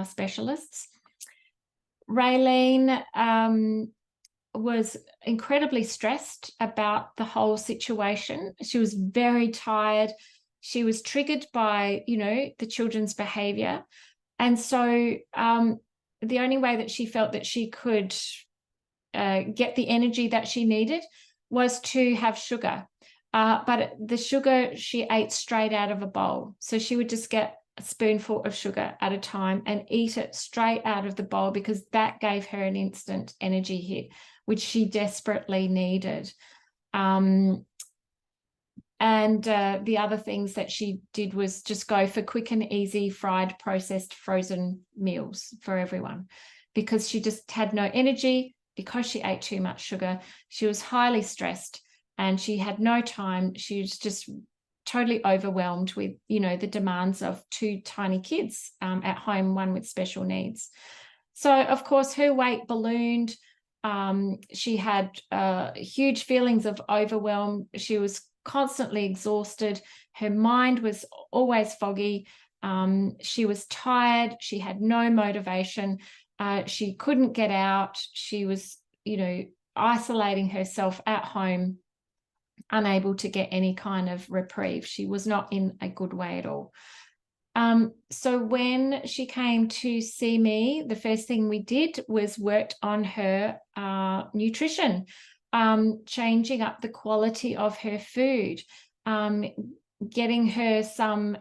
specialists. Raylene was incredibly stressed about the whole situation. She was very tired. She was triggered by, you know, the children's behavior. And so the only way that she felt that she could get the energy that she needed was to have sugar. But the sugar she ate straight out of a bowl. So she would just get a spoonful of sugar at a time and eat it straight out of the bowl, because that gave her an instant energy hit, which she desperately needed. And the other things that she did was just go for quick and easy fried, processed, frozen meals for everyone, because she just had no energy because she ate too much sugar. She was highly stressed and she had no time. She was just totally overwhelmed with, you know, the demands of 2 tiny kids at home, one with special needs. So, of course, her weight ballooned. She had huge feelings of overwhelm. She was constantly exhausted. Her mind was always foggy. She was tired. She had no motivation. She couldn't get out. She was, you know, isolating herself at home, unable to get any kind of reprieve. She was not in a good way at all. So when she came to see me, the first thing we did was worked on her nutrition, changing up the quality of her food, getting her some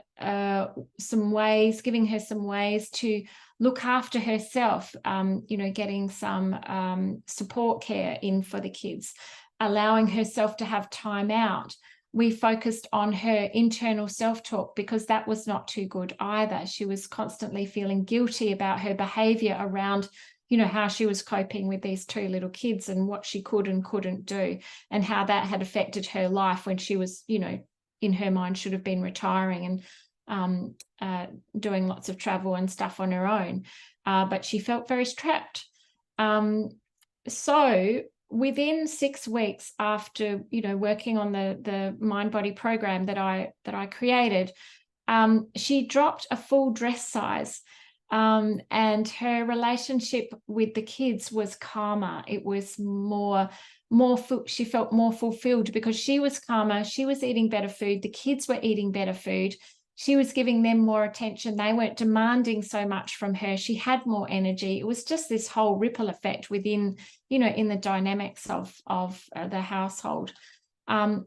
ways, giving her some ways to look after herself, getting some support care in for the kids, allowing herself to have time out. We focused on her internal self-talk because that was not too good either. She was constantly feeling guilty about her behavior around, how she was coping with these two little kids and what she could and couldn't do, and how that had affected her life when she was, in her mind should have been retiring and doing lots of travel and stuff on her own. But she felt very trapped. So within 6 weeks after, working on the MindBody program that I created, she dropped a full dress size. And her relationship with the kids was calmer. It was more she felt more fulfilled because she was calmer. She was eating better food. The kids were eating better food. She was giving them more attention. They weren't demanding so much from her. She had more energy. It was just this whole ripple effect within, in the dynamics of the household.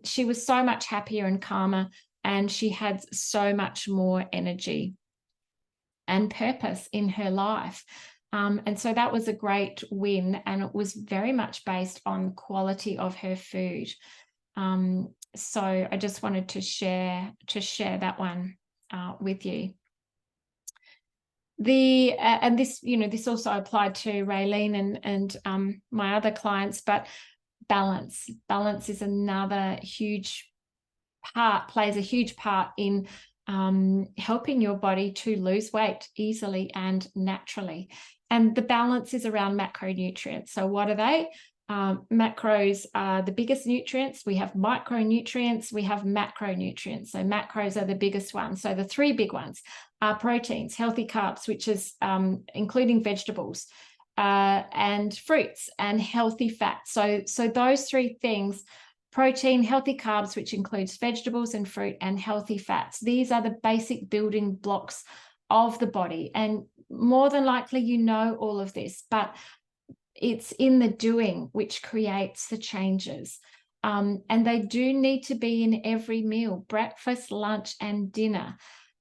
She was so much happier and calmer, and she had so much more energy and purpose in her life. And so that was a great win, and it was very much based on quality of her food. So I just wanted to share that one with you. And this also applied to Raylene and my other clients, but balance is another huge part, plays a huge part in helping your body to lose weight easily and naturally. And the balance is around macronutrients. So what are they? Macros are the biggest nutrients. We have micronutrients, we have macronutrients. So macros are the biggest ones. So the three big ones are proteins, healthy carbs, which is including vegetables, and fruits, and healthy fats. So those three things: protein, healthy carbs, which includes vegetables and fruit, and healthy fats. These are the basic building blocks of the body. And more than likely, all of this, but it's in the doing which creates the changes. And they do need to be in every meal: breakfast, lunch, and dinner.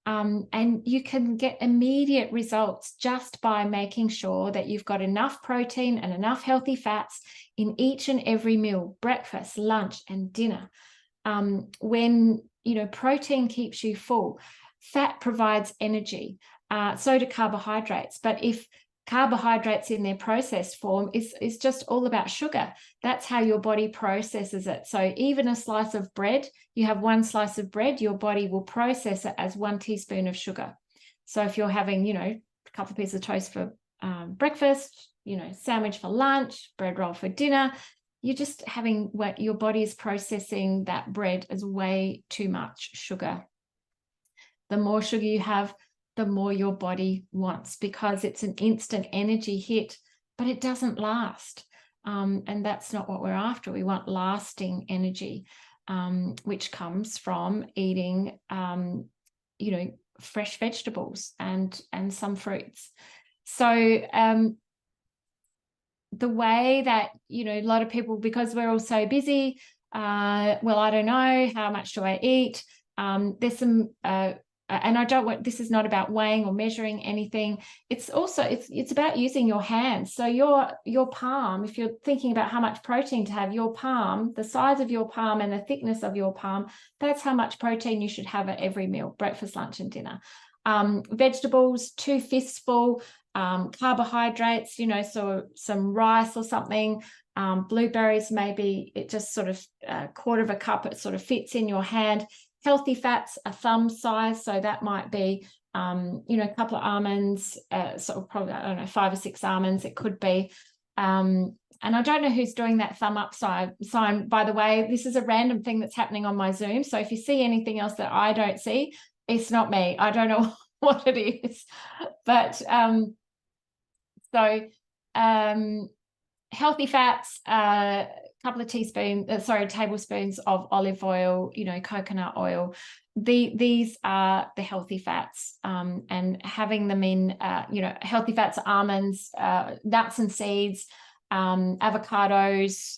And you can get immediate results just by making sure that you've got enough protein and enough healthy fats in each and every meal: breakfast, lunch, and dinner. When protein keeps you full, fat provides energy, so do carbohydrates. But if carbohydrates in their processed form is just all about sugar, that's how your body processes it. So even a slice of bread, you have one slice of bread, your body will process it as 1 teaspoon of sugar. So if you're having, a couple of pieces of toast for breakfast, sandwich for lunch, bread roll for dinner, you're just having what your body is processing that bread as way too much sugar. The more sugar you have, the more your body wants, because it's an instant energy hit, but it doesn't last. And that's not what we're after. We want lasting energy, which comes from eating, fresh vegetables and some fruits. So the way that, a lot of people, because we're all so busy, well, I don't know, how much do I eat? There's some and I don't want, this is not about weighing or measuring anything. It's also, it's about using your hands. So your palm, if you're thinking about how much protein to have, your palm, the size of your palm and the thickness of your palm, that's how much protein you should have at every meal: breakfast, lunch, and dinner. Vegetables, 2 fistful. Carbohydrates, so some rice or something. Blueberries, maybe it just sort of a quarter of a cup, it sort of fits in your hand. Healthy fats, a thumb size, so that might be a couple of almonds, sort of probably, I don't know, 5 or 6 almonds it could be. And I don't know who's doing that thumb up sign, by the way. This is a random thing that's happening on my Zoom, so if you see anything else that I don't see, it's not me. I don't know what it is. But healthy fats, couple of tablespoons of olive oil, coconut oil. These are the healthy fats, and having them in, healthy fats, almonds, nuts and seeds, avocados,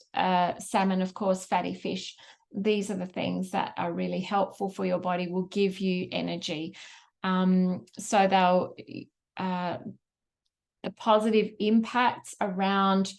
salmon, of course, fatty fish. these are the things that are really helpful for your body, will give you energy. So they'll the positive impacts around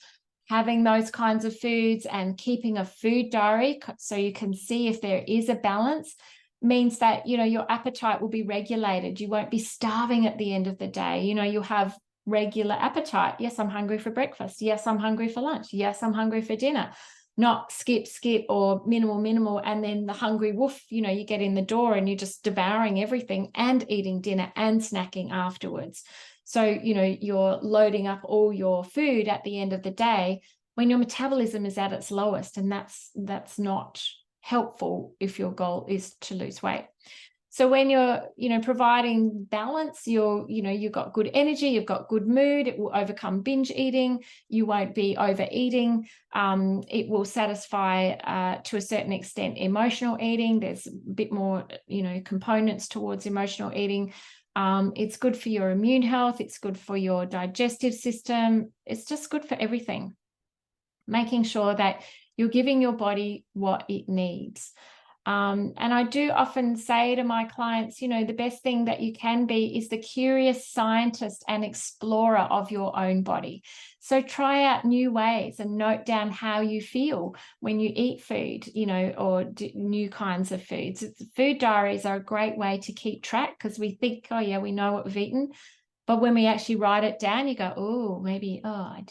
having those kinds of foods and keeping a food diary so you can see if there is a balance means that, you know, your appetite will be regulated. You won't be starving at the end of the day. You know, you'll have regular appetite. Yes, I'm hungry for breakfast. Yes, I'm hungry for lunch. Yes, I'm hungry for dinner. Not skip or minimal, and then the hungry wolf, you know, you get in the door and you're just devouring everything and eating dinner and snacking afterwards. So, you know, you're loading up all your food at the end of the day when your metabolism is at its lowest, and that's not helpful if your goal is to lose weight. So when you're, you know, providing balance, you've got good energy, you've got good mood, it will overcome binge eating, you won't be overeating, it will satisfy to a certain extent emotional eating. There's a bit more, you know, components towards emotional eating. It's good for your immune health, it's good for your digestive system, it's just good for everything. Making sure that you're giving your body what it needs. And I do often say to my clients, you know, the best thing that you can be is the curious scientist and explorer of your own body. So try out new ways and note down how you feel when you eat food, you know, or new kinds of foods. Food diaries are a great way to keep track, because we think, oh yeah, we know what we've eaten. But when we actually write it down, you go, oh, maybe, I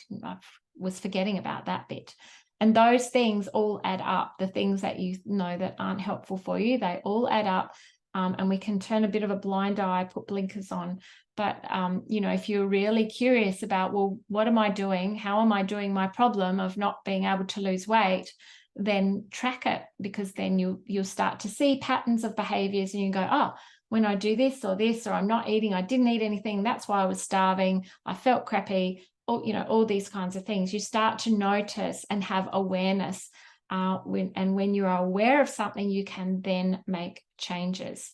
was forgetting about that bit. And those things all add up. The things that you know that aren't helpful for you, they all add up. And we can turn a bit of a blind eye, put blinkers on. But, you know, if you're really curious about, well, what am I doing? How am I doing my problem of not being able to lose weight? Then track it, because then you'll start to see patterns of behaviors, and you go, oh, when I do this, or I'm not eating, I didn't eat anything, that's why I was starving, I felt crappy. You know, all these kinds of things. You start to notice and have awareness. When you are aware of something, you can then make changes.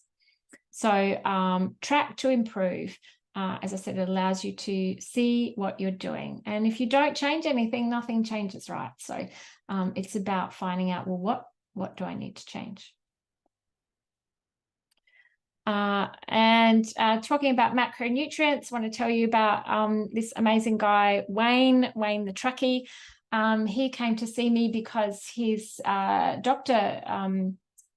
So track to improve. As I said, it allows you to see what you're doing. And if you don't change anything, nothing changes, right? So it's about finding out, well, what do I need to change? And talking about macronutrients, I want to tell you about this amazing guy, Wayne the truckie. He came to see me because his doctor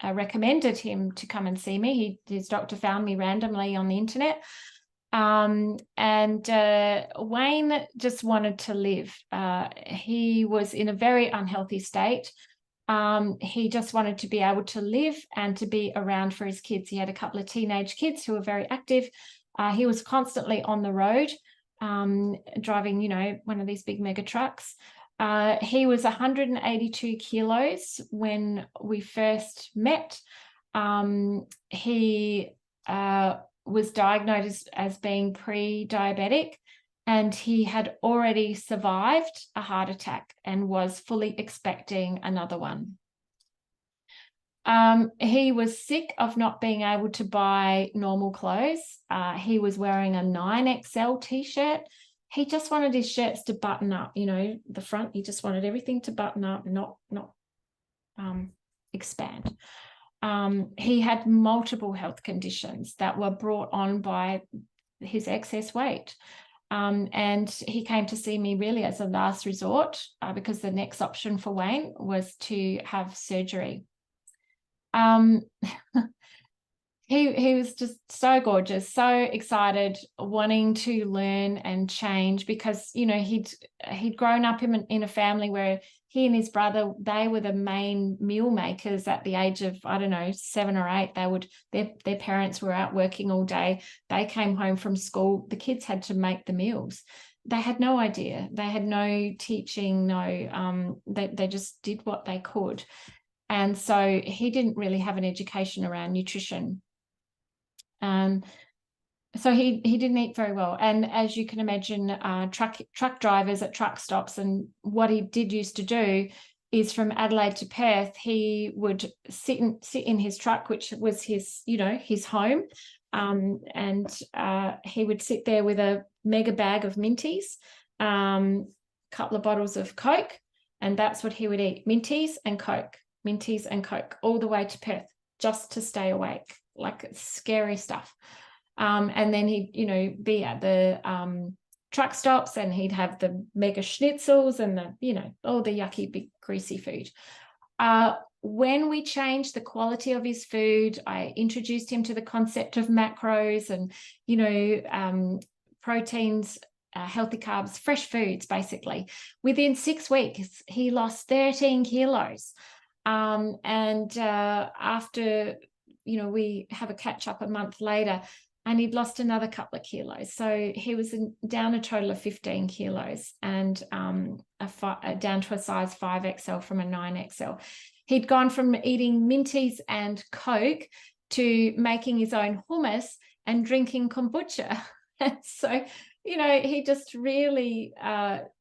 recommended him to come and see me. His doctor found me randomly on the internet. And Wayne just wanted to live. He was in a very unhealthy state. He just wanted to be able to live and to be around for his kids. He had a couple of teenage kids who were very active. He was constantly on the road, driving, you know, one of these big mega trucks. He was 182 kilos when we first met. He was diagnosed as being pre-diabetic, and he had already survived a heart attack and was fully expecting another one. He was sick of not being able to buy normal clothes. He was wearing a 9XL t-shirt. He just wanted his shirts to button up, you know, the front. He just wanted everything to button up, not expand. He had multiple health conditions that were brought on by his excess weight. And he came to see me really as a last resort, because the next option for Wayne was to have surgery. He was just so gorgeous, so excited, wanting to learn and change, because, you know, he'd grown up in a family where he and his brother, they were the main meal makers at the age of, I don't know, 7 or 8. Their parents were out working all day. They came home from school. The kids had to make the meals. They had no idea. They had no teaching, they just did what they could. And so he didn't really have an education around nutrition. So he didn't eat very well. And as you can imagine, truck drivers at truck stops, and what he did used to do is from Adelaide to Perth, he would sit in his truck, which was his, you know, his home. And he would sit there with a mega bag of Minties, couple of bottles of Coke, and that's what he would eat, Minties and Coke. Minties and Coke all the way to Perth just to stay awake. Like, it's scary stuff. And then he'd, you know, be at the truck stops, and he'd have the mega schnitzels and the, you know, all the yucky, big, greasy food. When we changed the quality of his food, I introduced him to the concept of macros and, you know, proteins, healthy carbs, fresh foods, basically. Within 6 weeks, he lost 13 kilos. And after, you know, we have a catch up a month later, and he'd lost another couple of kilos. So he was down a total of 15 kilos and down to a size 5XL from a 9XL. He'd gone from eating Minties and Coke to making his own hummus and drinking kombucha. So, you know, he just really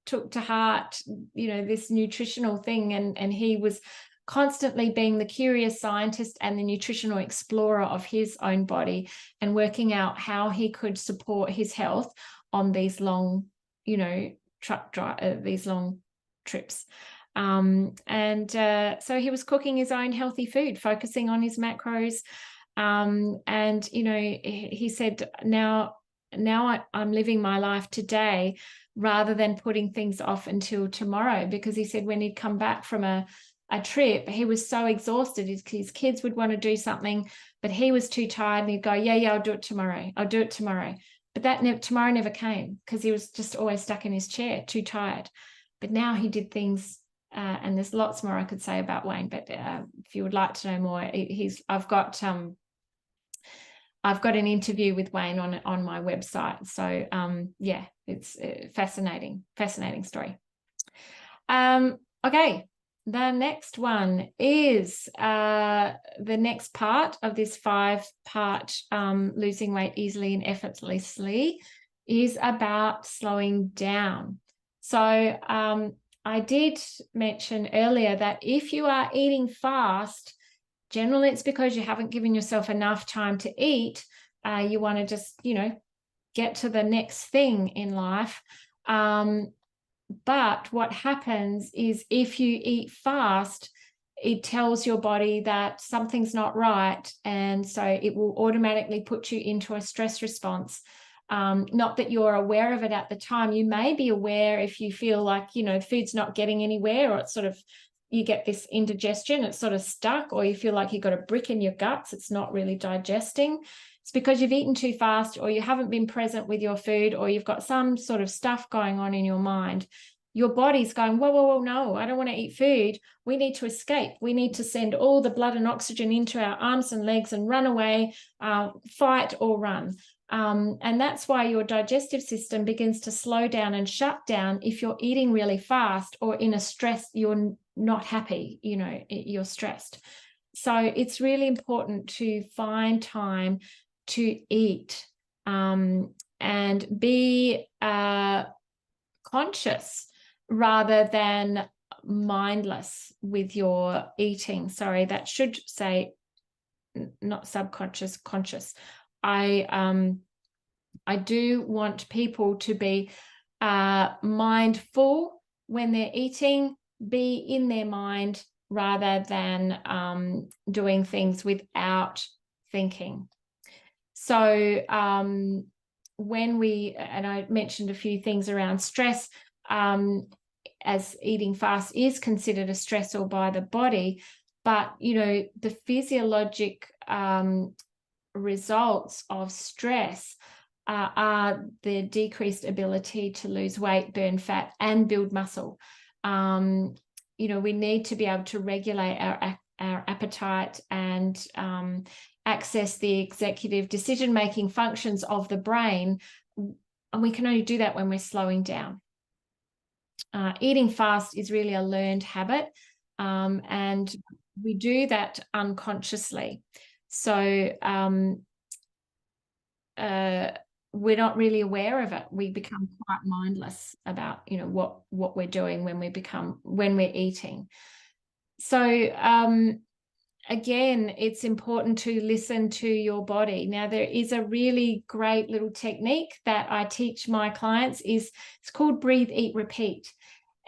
took to heart, you know, this nutritional thing. And he was constantly being the curious scientist and the nutritional explorer of his own body and working out how he could support his health on these long, you know, these long trips. So he was cooking his own healthy food, focusing on his macros. And, you know, he said, now I'm living my life today rather than putting things off until tomorrow, because he said when he'd come back from a trip, he was so exhausted. His kids would want to do something, but he was too tired, and he'd go, yeah, I'll do it tomorrow. But that tomorrow never came, because he was just always stuck in his chair, too tired. But now he did things, and there's lots more I could say about Wayne, but if you would like to know more, I've got an interview with Wayne on my website. So yeah, it's a fascinating story. Okay. The next one is the next part of this 5-part losing weight easily and effortlessly is about slowing down. So I did mention earlier that if you are eating fast, generally it's because you haven't given yourself enough time to eat. You want to just, you know, get to the next thing in life. But what happens is if you eat fast, it tells your body that something's not right. And so it will automatically put you into a stress response. Not that you're aware of it at the time. You may be aware if you feel like, you know, food's not getting anywhere, or it's sort of, you get this indigestion, it's sort of stuck, or you feel like you've got a brick in your guts, it's not really digesting. It's because you've eaten too fast, or you haven't been present with your food, or you've got some sort of stuff going on in your mind. Your body's going, whoa, no, I don't want to eat food. We need to escape. We need to send all the blood and oxygen into our arms and legs and run away, fight or run. And that's why your digestive system begins to slow down and shut down if you're eating really fast, or in a stress, you're not happy, you know, you're stressed. So it's really important to find time to eat and be conscious rather than mindless with your eating. Sorry, that should say not subconscious, conscious. I do want people to be mindful when they're eating, be in their mind rather than doing things without thinking. So and I mentioned a few things around stress, as eating fast is considered a stressor by the body, but, you know, the physiologic results of stress are the decreased ability to lose weight, burn fat, and build muscle. You know, we need to be able to regulate our appetite and access the executive decision-making functions of the brain, and we can only do that when we're slowing down. Eating fast is really a learned habit, and we do that unconsciously. So we're not really aware of it. We become quite mindless about, you know, what we're doing when we're eating. So again, it's important to listen to your body. Now, there is a really great little technique that I teach my clients. It's called breathe, eat, repeat.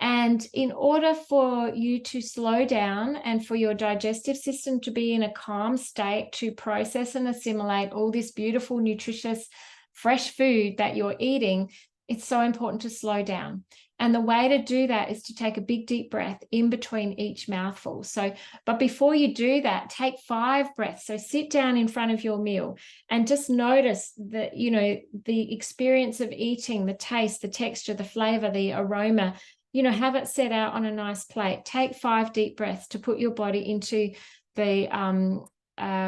And in order for you to slow down and for your digestive system to be in a calm state to process and assimilate all this beautiful, nutritious, fresh food that you're eating, it's so important to slow down. And the way to do that is to take a big, deep breath in between each mouthful. So, but before you do that, take 5 breaths. So sit down in front of your meal and just notice that, the experience of eating, the taste, the texture, the flavor, the aroma, have it set out on a nice plate. Take 5 deep breaths to put your body into the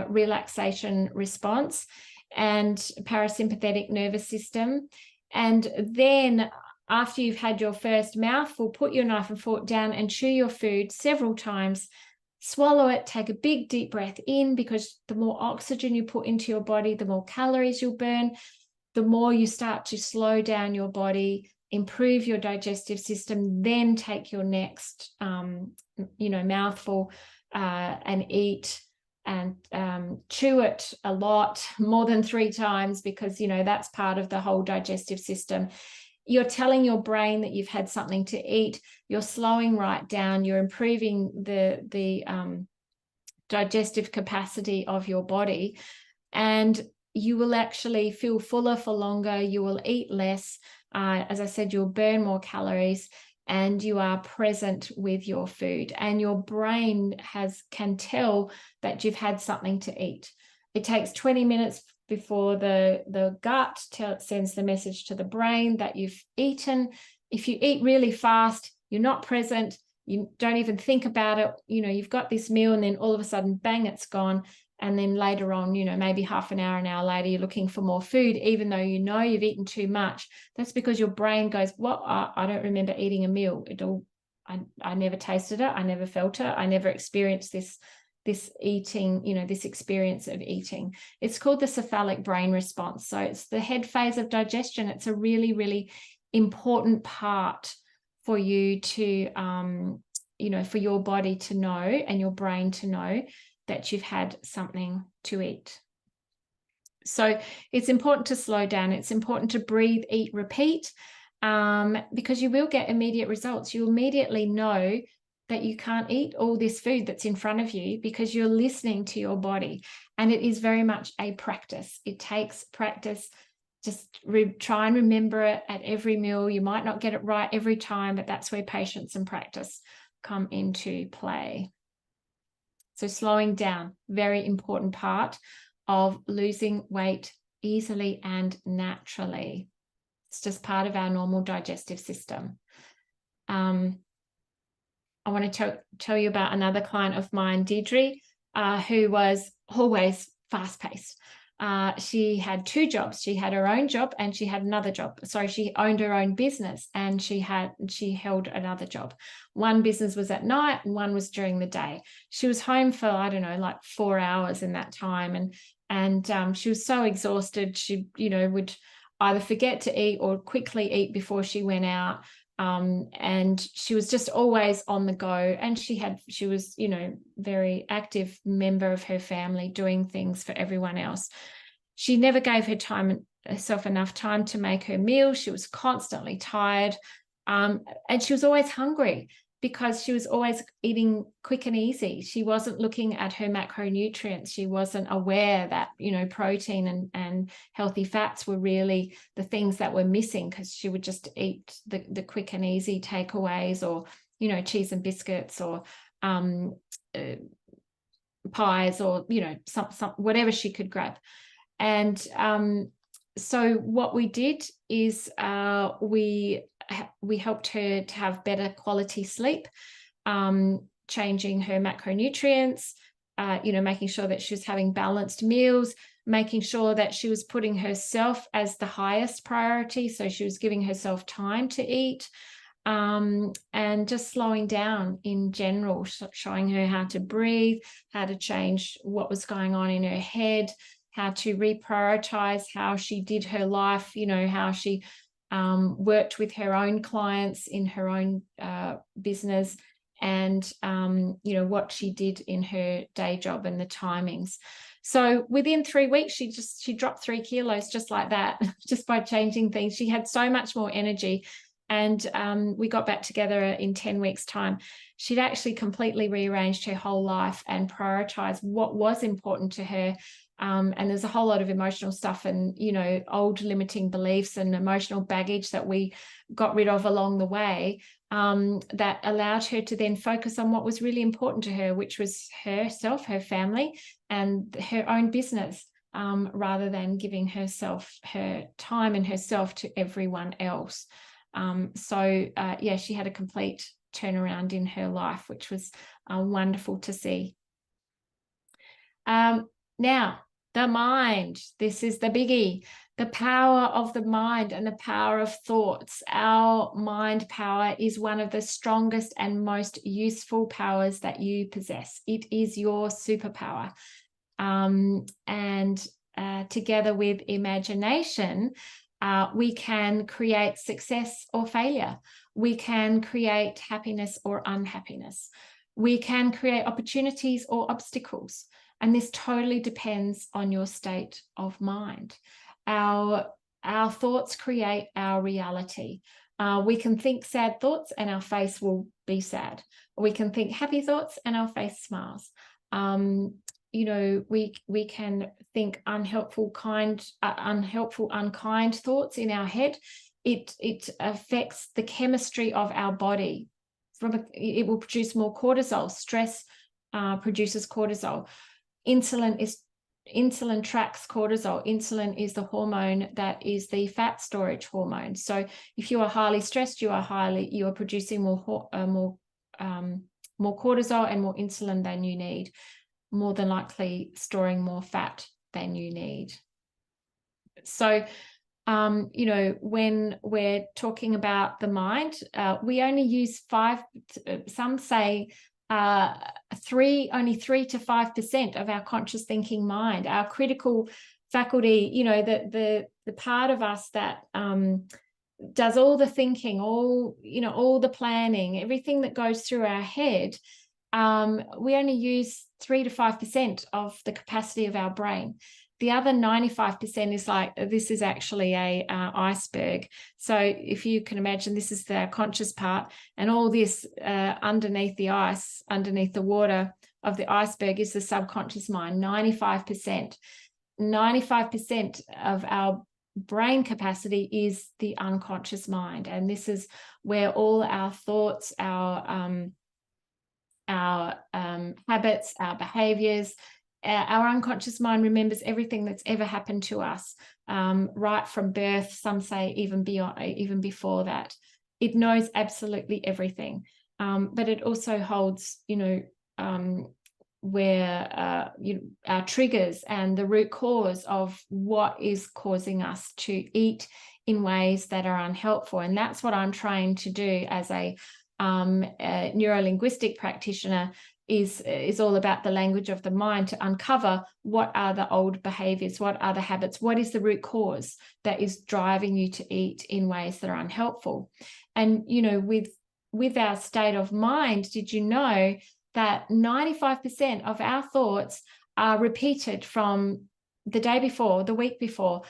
relaxation response and parasympathetic nervous system. And then after you've had your first mouthful, put your knife and fork down and chew your food several times. Swallow it, take a big deep breath in, because the more oxygen you put into your body, the more calories you'll burn, the more you start to slow down your body, improve your digestive system. Then take your next mouthful and eat, and chew it a lot, more than 3 times, because that's part of the whole digestive system. You're telling your brain that you've had something to eat. You're slowing right down. You're improving the digestive capacity of your body, and you will actually feel fuller for longer. You will eat less. As I said, you'll burn more calories, and you are present with your food, and your brain can tell that you've had something to eat. It takes 20 minutes before the gut sends the message to the brain that you've eaten. If you eat really fast, you're not present, you don't even think about it, you've got this meal, and then all of a sudden, bang, it's gone. And then later on, maybe half an hour later, you're looking for more food, even though you've eaten too much. That's because your brain goes, well, I don't remember eating a meal. I never tasted it. I never felt it. I never experienced this eating, this experience of eating. It's called the cephalic brain response. So it's the head phase of digestion. It's a really, really important part for you to, for your body to know and your brain to know that you've had something to eat. So it's important to slow down. It's important to breathe, eat, repeat, because you will get immediate results. You immediately know that you can't eat all this food that's in front of you, because you're listening to your body. And it is very much a practice. It takes practice. Just try and remember it at every meal. You might not get it right every time, but that's where patience and practice come into play. So slowing down, very important part of losing weight easily and naturally. It's just part of our normal digestive system. I want to tell you about another client of mine, Deirdre, who was always fast-paced. She had 2 jobs. She had her own job and she had another job. So she owned her own business, and she held another job. One business was at night and one was during the day. She was home for, I don't know, like 4 hours in that time. And she was so exhausted. She, would either forget to eat or quickly eat before she went out. And she was just always on the go. And she was, very active member of her family, doing things for everyone else. She never gave herself enough time to make her meal. She was constantly tired. And she was always hungry, because she was always eating quick and easy. She wasn't looking at her macronutrients. She wasn't aware that, protein and healthy fats were really the things that were missing, because she would just eat the quick and easy takeaways, or, cheese and biscuits, or pies, or, some whatever she could grab. And so what we did is we helped her to have better quality sleep, changing her macronutrients, making sure that she was having balanced meals, making sure that she was putting herself as the highest priority. So she was giving herself time to eat, and just slowing down in general, showing her how to breathe, how to change what was going on in her head, how to reprioritize how she did her life, how she worked with her own clients in her own business, and what she did in her day job and the timings. So within 3 weeks, she dropped 3 kilos just like that, just by changing things. She had so much more energy, And we got back together in 10 weeks' time. She'd actually completely rearranged her whole life and prioritized what was important to her. And there's a whole lot of emotional stuff and, old limiting beliefs and emotional baggage that we got rid of along the way, that allowed her to then focus on what was really important to her, which was herself, her family, and her own business, rather than giving herself her time and herself to everyone else. She had a complete turnaround in her life, which was wonderful to see. Now, the mind. This is the biggie. The power of the mind and the power of thoughts. Our mind power is one of the strongest and most useful powers that you possess. It is your superpower. Together with imagination, we can create success or failure. We can create happiness or unhappiness. We can create opportunities or obstacles. And this totally depends on your state of mind. Our thoughts create our reality. We can think sad thoughts and our face will be sad. We can think happy thoughts and our face smiles. We can think unhelpful, unkind thoughts in our head. It affects the chemistry of our body. It will produce more cortisol. Stress produces cortisol. Insulin tracks cortisol. Insulin is the hormone that is the fat storage hormone. So if you are highly stressed, you are producing more cortisol and more insulin than you need, more than likely storing more fat than you need. So, when we're talking about the mind, we only use some say only 3 to 5% of our conscious thinking mind. Our critical faculty, the part of us that does all the thinking, all the planning, everything that goes through our head, we only use 3 to 5% of the capacity of our brain. The other 95% this is actually a iceberg. So if you can imagine, this is the conscious part, and all this underneath the ice, underneath the water of the iceberg is the subconscious mind. 95% of our brain capacity is the unconscious mind. And this is where all our thoughts, our habits, our behaviors, our unconscious mind remembers everything that's ever happened to us, right from birth. Some say even before that. It knows absolutely everything, but it also holds, where our triggers and the root cause of what is causing us to eat in ways that are unhelpful. And that's what I'm trying to do as a neuro-linguistic practitioner. Is all about the language of the mind, to uncover what are the old behaviors, what are the habits, what is the root cause that is driving you to eat in ways that are unhelpful. And with our state of mind, did you know that 95% of our thoughts are repeated from the day before, the week before,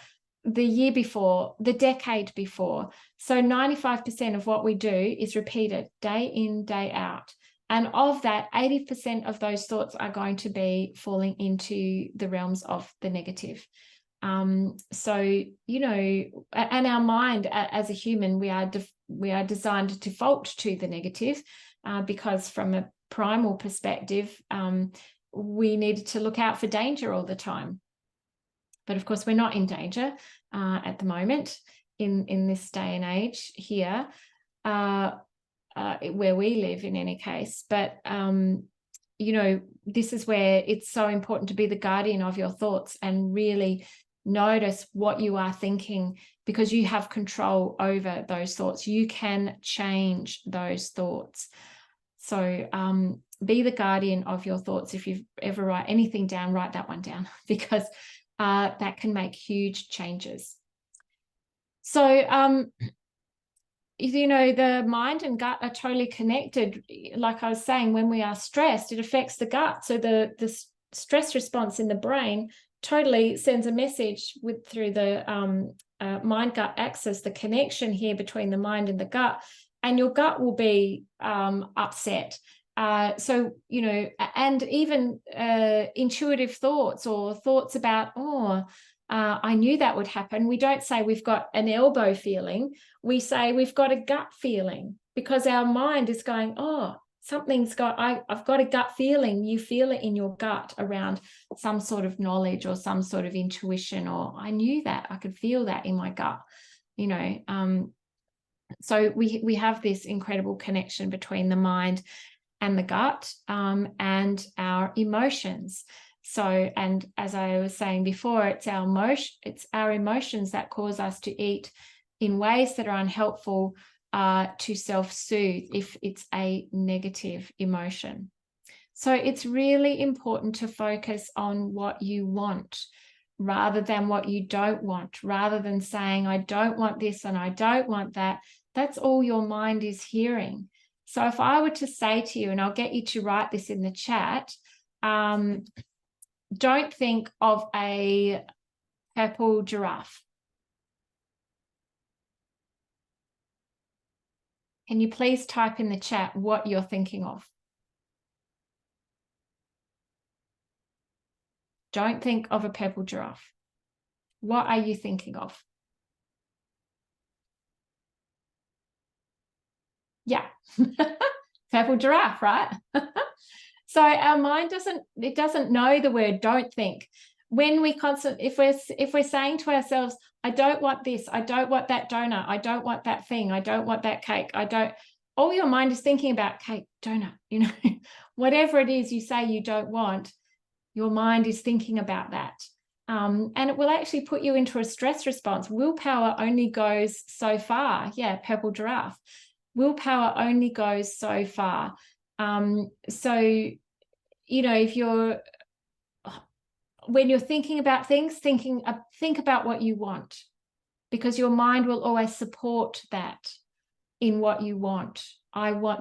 the year before, the decade before? So 95% of what we do is repeated day in, day out. And of that, 80% of those thoughts are going to be falling into the realms of the negative. And our mind, as a human, we are designed to default to the negative, because from a primal perspective, we needed to look out for danger all the time. But of course, we're not in danger at the moment in this day and age here. Where we live, in any case. But this is where it's so important to be the guardian of your thoughts and really notice what you are thinking, because you have control over those thoughts. You can change those thoughts. So be the guardian of your thoughts. If you ever write anything down, write that one down, because that can make huge changes. So the mind and gut are totally connected. Like I was saying, when we are stressed, it affects the gut. So the stress response in the brain totally sends a message through the mind-gut axis, the connection here between the mind and the gut, and your gut will be upset. So, you know, and even intuitive thoughts or thoughts about, I knew that would happen. We don't say we've got an elbow feeling. We say we've got a gut feeling, because our mind is going, I've got a gut feeling. You feel it in your gut around some sort of knowledge or some sort of intuition, or I knew that, I could feel that in my gut, you know. So we have this incredible connection between the mind and the gut, and our emotions. So, and as I was saying before, it's our emotions that cause us to eat in ways that are unhelpful, to self-soothe if it's a negative emotion. So it's really important to focus on what you want rather than what you don't want, rather than saying, I don't want this and I don't want that. That's all your mind is hearing. So if I were to say to you, and I'll get you to write this in the chat, don't think of a purple giraffe. Can you please type in the chat what you're thinking of? Don't think of a purple giraffe. What are you thinking of? Yeah, purple giraffe, right? So our mind doesn't know the word don't think. When we if we're saying to ourselves, I don't want this, I don't want that donut, I don't want that thing, I don't want that cake, all your mind is thinking about cake, donut, you know, whatever it is you say you don't want, your mind is thinking about that. And it will actually put you into a stress response. Willpower only goes so far. Yeah, purple giraffe. Willpower only goes so far. So, you know, when you're thinking about things, think about what you want, because your mind will always support that in what you want.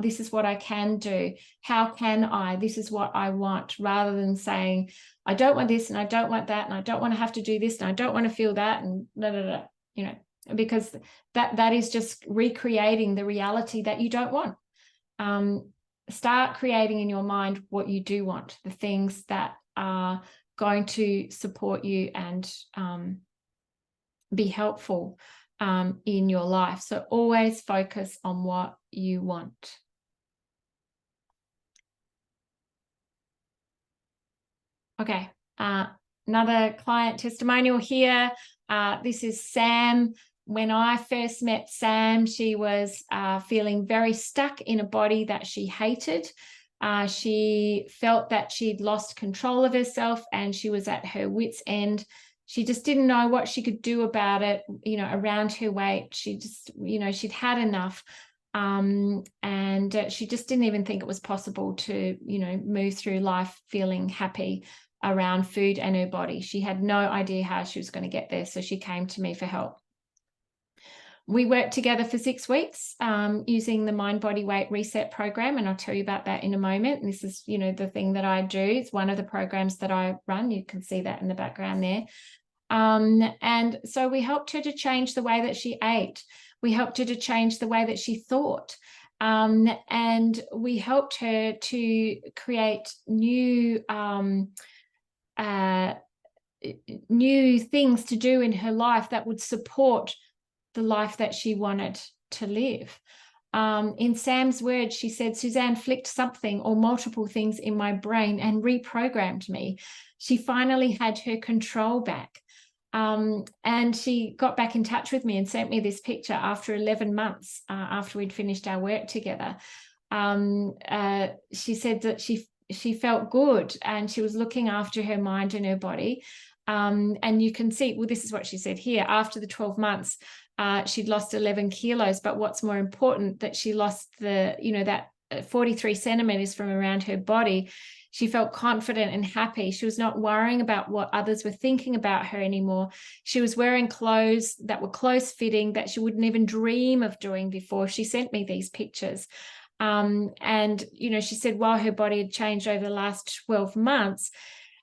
This is what I can do. How can I? This is what I want, rather than saying, I don't want this and I don't want that and I don't want to have to do this and I don't want to feel that and you know, because that is just recreating the reality that you don't want. Start creating in your mind what you do want, the things that are going to support you and be helpful in your life. So always focus on what you want. Okay, another client testimonial here. This is Sam. When I first met Sam, she was feeling very stuck in a body that she hated. She felt that she'd lost control of herself and she was at her wit's end. She just didn't know what she could do about it, you know, around her weight. She just, you know, she'd had enough. And she just didn't even think it was possible to, you know, move through life feeling happy around food and her body. She had no idea how she was going to get there. So she came to me for help. We worked together for 6 weeks using the Mind Body Weight Reset program, and I'll tell you about that in a moment. And this is, you know, the thing that I do. It's one of the programs that I run. You can see that in the background there. And so we helped her to change the way that she ate. We helped her to change the way that she thought. And we helped her to create new things to do in her life that would support the life that she wanted to live. In Sam's words, she said, Suzanne flicked something or multiple things in my brain and reprogrammed me. She finally had her control back. And she got back in touch with me and sent me this picture after 11 months after we'd finished our work together. She said that she felt good and she was looking after her mind and her body. And you can see, well, this is what she said here. After the 12 months, she'd lost 11 kilos. But what's more important, that she lost that 43 centimeters from around her body. She felt confident and happy. She was not worrying about what others were thinking about her anymore. She was wearing clothes that were close-fitting that she wouldn't even dream of doing before. She sent me these pictures. And, you know, she said while her body had changed over the last 12 months,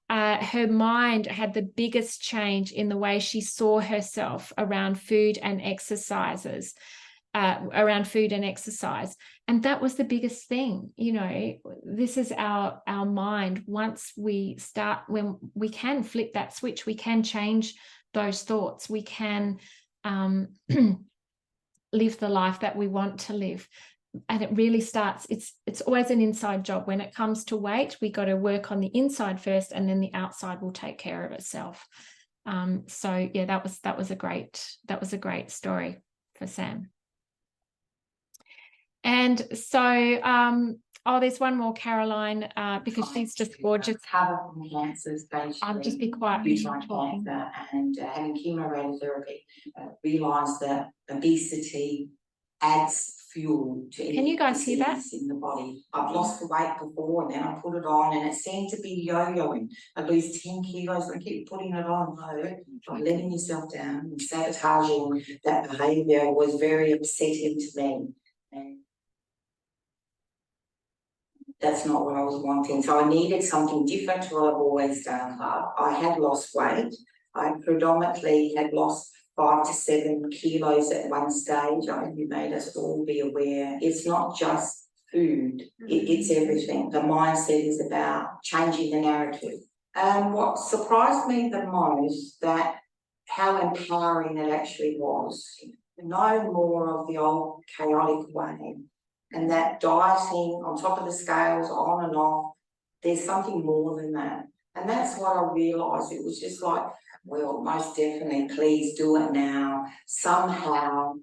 her mind had the biggest change in the way she saw herself around food and exercises. And that was the biggest thing. You know, this is our mind. Once we start, when we can flip that switch, we can change those thoughts, we can live the life that we want to live. And it really starts, it's always an inside job. When it comes to weight, we got to work on the inside first, and then the outside will take care of itself. So yeah, that was a great story for Sam. And so there's one more, Caroline, because she's just gorgeous. I'll just be quiet. Cancer and having chemoradiotherapy, realised that obesity adds fuel to Can you guys hear that in the body? I've lost the weight before, and then I put it on, and it seemed to be yo-yoing. I lose 10 kilos, and I keep putting it on. No, letting yourself down and sabotaging that behaviour was very upsetting to me. And that's not what I was wanting. So I needed something different to what I've always done. I had lost weight. I predominantly had lost 5 to 7 kilos at one stage. You made us all be aware. It's not just food, it's everything. The mindset is about changing the narrative. What surprised me the most, that how empowering it actually was. No more of the old chaotic way. And that dieting on top of the scales, on and off, there's something more than that. And that's what I realised. It was just like, well, most definitely, please do it now. Somehow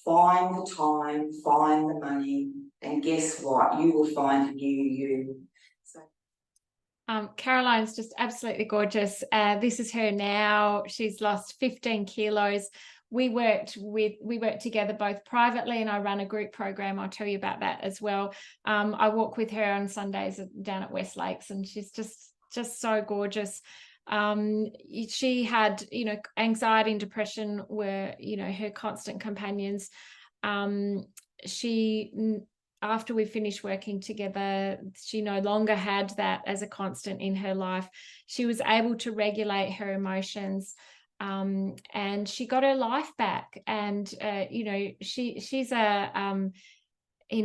find the time, find the money, and guess what? You will find a new you. Caroline's just absolutely gorgeous. This is her now. She's lost 15 kilos. We worked together both privately, and I run a group program. I'll tell you about that as well. I walk with her on Sundays down at West Lakes, and she's just so gorgeous. She had, anxiety and depression were, her constant companions. After we finished working together, she no longer had that as a constant in her life. She was able to regulate her emotions. And she got her life back. And she's in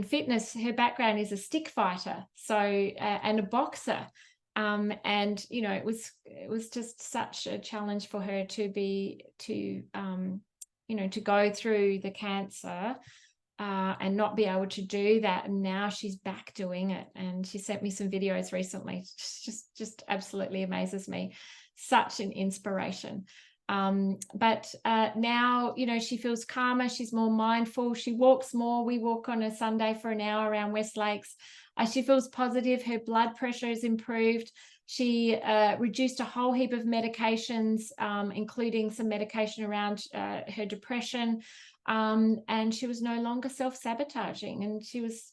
fitness, her background is a stick fighter, so and a boxer. And it was just such a challenge for her to go through the cancer and not be able to do that. And now she's back doing it. And she sent me some videos recently. Just absolutely amazes me. Such an inspiration. But now, she feels calmer. She's more mindful. She walks more. We walk on a Sunday for an hour around West Lakes. She feels positive. Her blood pressure is improved. She reduced a whole heap of medications, including some medication around her depression. And she was no longer self-sabotaging, and she was,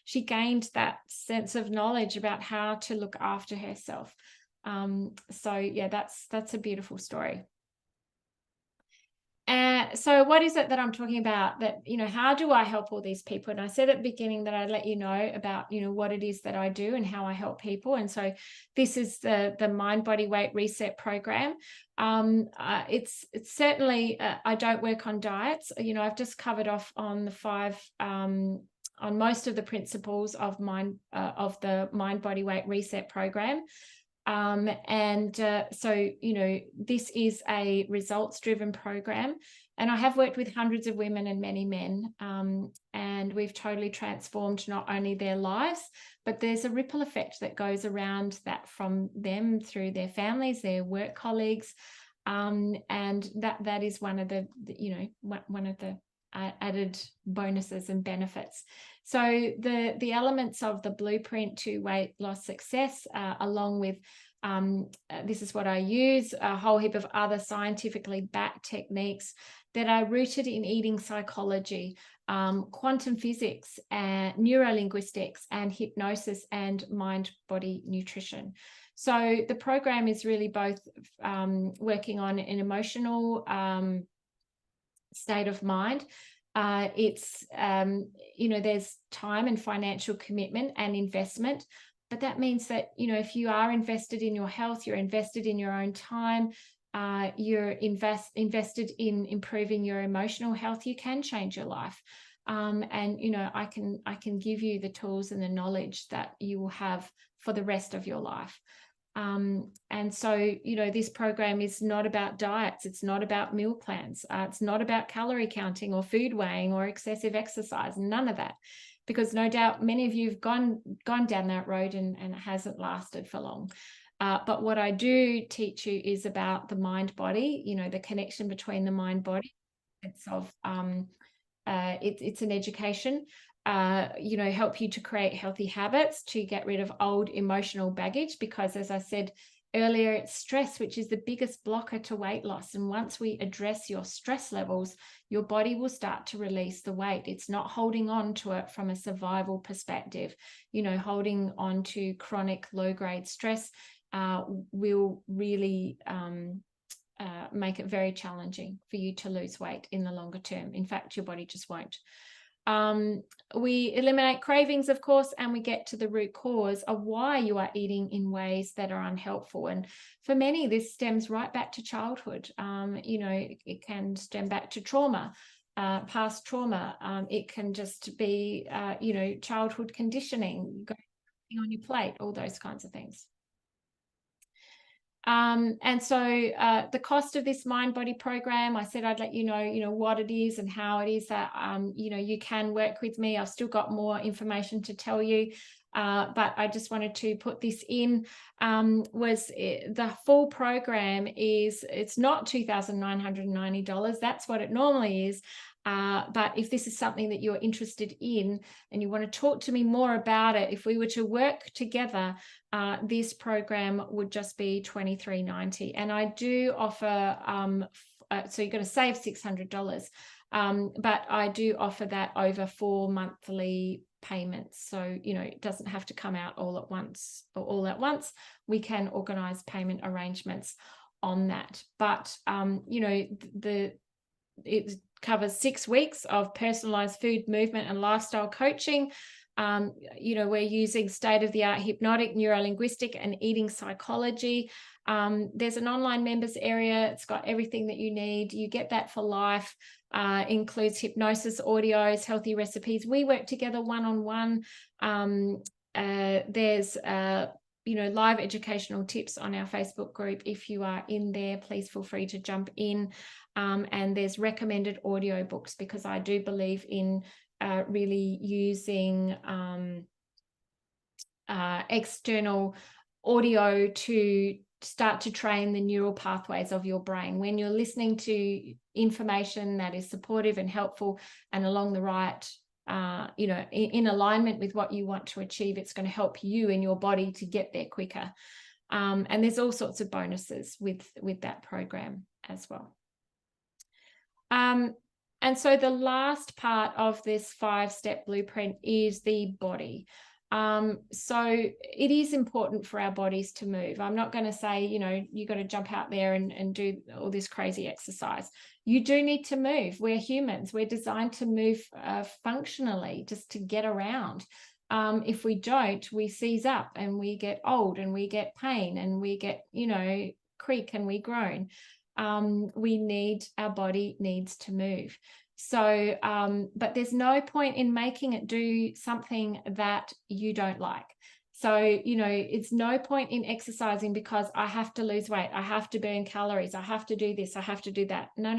she gained that sense of knowledge about how to look after herself. So yeah, that's a beautiful story. So what is it that I'm talking about? That, how do I help all these people? And I said at the beginning that I'd let you know about, what it is that I do and how I help people. And so this is the Mind Body Weight Reset program. It's certainly, I don't work on diets. I've just covered off on the 5, on most of the principles of the Mind Body Weight Reset program. So this is a results-driven program, and I have worked with hundreds of women and many men, and we've totally transformed not only their lives, but there's a ripple effect that goes around that from them through their families, their work colleagues, and that is one of the added bonuses and benefits. So the elements of the blueprint to weight loss success, along with this is what I use, a whole heap of other scientifically backed techniques that are rooted in eating psychology, quantum physics, neurolinguistics, and hypnosis, and mind-body nutrition. So the program is really both working on an emotional state of mind. It's there's time and financial commitment and investment, But that means that, you know, if you are invested in your health, you're invested in your own time, you're invested in improving your emotional health, you can change your life. And, you know, I can give you the tools and the knowledge that you will have for the rest of your life. And so, you know, this program is not about diets. It's not about meal plans. It's not about calorie counting or food weighing or excessive exercise, none of that. Because no doubt many of you have gone down that road and it hasn't lasted for long. But what I do teach you is about the mind-body, you know, the connection between the mind-body. It's an education, you know, help you to create healthy habits, to get rid of old emotional baggage, because as I said earlier, it's stress, which is the biggest blocker to weight loss. And once we address your stress levels, your body will start to release the weight. It's not holding on to it from a survival perspective. You know, holding on to chronic low-grade stress will really make it very challenging for you to lose weight in the longer term. In fact, your body just won't. We eliminate cravings, of course, and we get to the root cause of why you are eating in ways that are unhelpful. And for many, this stems right back to childhood. You know, it can stem back to trauma, past trauma. It can just be, you know, childhood conditioning, going on your plate, all those kinds of things. And so the cost of this mind-body program, I said I'd let you know, what it is and how it is that, you know, you can work with me. I've still got more information to tell you, but I just wanted to put this in. The full program it's not $2,990. That's what it normally is. But if this is something that you're interested in and you want to talk to me more about it, if we were to work together, this program would just be $23.90. And I do offer, so you're going to save $600, but I do offer that over 4 monthly payments. So, you know, it doesn't have to come out all at once. We can organize payment arrangements on that. But, you know, it covers 6 weeks of personalized food, movement, and lifestyle coaching. You know, we're using state-of-the-art hypnotic, neurolinguistic, and eating psychology. There's an online members area. It's got everything that you need. You get that for life. Includes hypnosis, audios, healthy recipes. We work together one-on-one. There's you know, live educational tips on our Facebook group. If you are in there, please feel free to jump in. And there's recommended audio books, because I do believe in really using external audio to start to train the neural pathways of your brain. When you're listening to information that is supportive and helpful and along the right, you know, in alignment with what you want to achieve, it's going to help you and your body to get there quicker. And there's all sorts of bonuses with that program as well. And so the last part of this 5-step blueprint is the body. So it is important for our bodies to move. I'm not going to say, you know, you got to jump out there and do all this crazy exercise. You do need to move. We're humans. We're designed to move functionally, just to get around. If we don't, we seize up and we get old and we get pain and we get, you know, creak and we groan. Our body needs to move. So, but there's no point in making it do something that you don't like. So, you know, it's no point in exercising because I have to lose weight, I have to burn calories, I have to do this, I have to do that. No.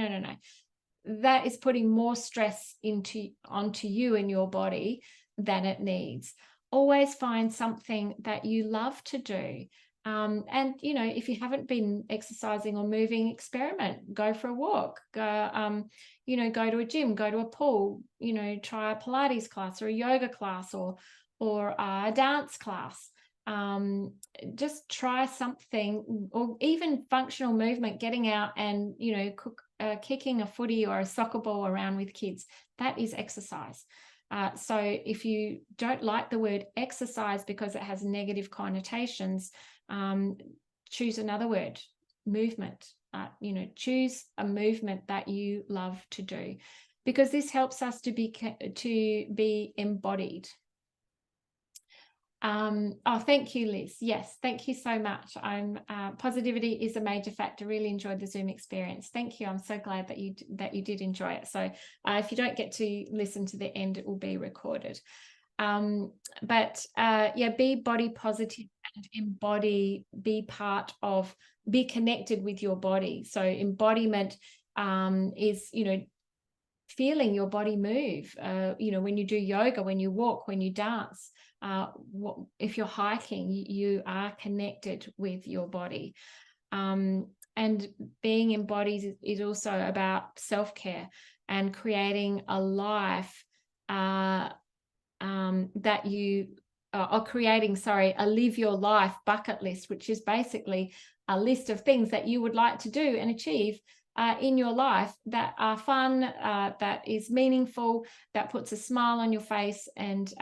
That is putting more stress onto you and your body than it needs. Always find something that you love to do. And, you know, if you haven't been exercising or moving, experiment, go for a walk, you know, go to a gym, go to a pool, you know, try a Pilates class or a yoga class or a dance class. Just try something, or even functional movement, getting out and, you know, kicking a footy or a soccer ball around with kids. That is exercise. So if you don't like the word exercise because it has negative connotations, choose another word, movement. You know, choose a movement that you love to do, because this helps us to be embodied. Oh, thank you, Liz. Yes, thank you so much. Positivity is a major factor. Really enjoyed the Zoom experience. Thank you. I'm so glad that you did enjoy it. So if you don't get to listen to the end, it will be recorded. Yeah, be body positive and embody, be connected with your body. So embodiment is, feeling your body move, when you do yoga, when you walk, when you dance, if you're hiking, you are connected with your body. And being embodied is also about self-care and creating a life that you are creating, a live your life bucket list, which is basically a list of things that you would like to do and achieve in your life that are fun, that is meaningful, that puts a smile on your face, and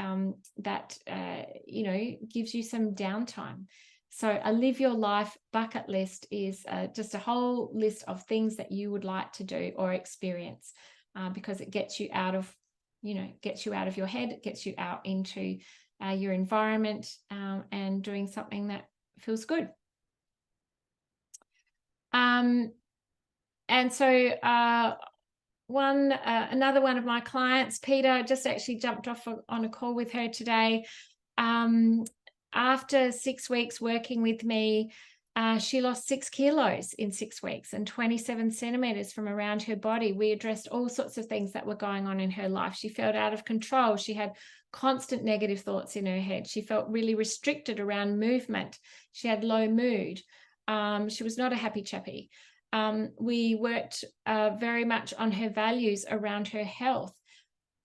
that gives you some downtime. So a live your life bucket list is just a whole list of things that you would like to do or experience, because it gets you out of your head, it gets you out into your environment, and doing something that feels good. And so another one of my clients, Peter, just actually jumped off on a call with her today. After 6 weeks working with me, she lost 6 kilos in 6 weeks and 27 centimeters from around her body. We addressed all sorts of things that were going on in her life. She felt out of control. She had constant negative thoughts in her head. She felt really restricted around movement. She had low mood. She was not a happy chappy. We worked very much on her values around her health.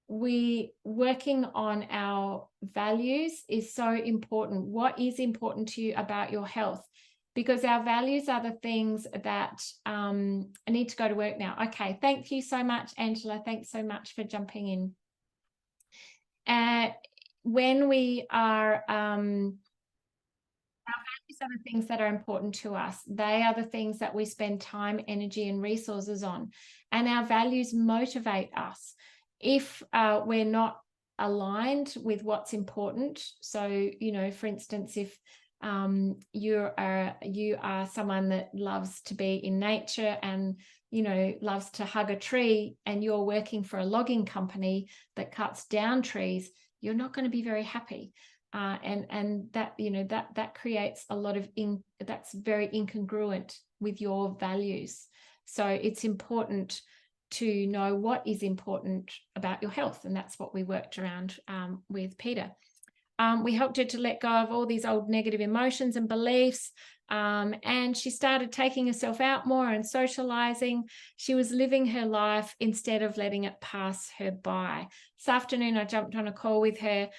Working on our values is so important. What is important to you about your health? Because our values are the things that I need to go to work now. Okay, thank you so much, Angela. Thanks so much for jumping in. When we are our values are the things that are important to us. They are the things that we spend time, energy, and resources on. And our values motivate us. If we're not aligned with what's important, so, for instance, if you are someone that loves to be in nature and, loves to hug a tree, and you're working for a logging company that cuts down trees, you're not going to be very happy. And that, that creates a lot of that's very incongruent with your values. So it's important to know what is important about your health, and that's what we worked around with Peter. We helped her to let go of all these old negative emotions and beliefs, and she started taking herself out more and socializing. She was living her life instead of letting it pass her by. This afternoon, I jumped on a call with her.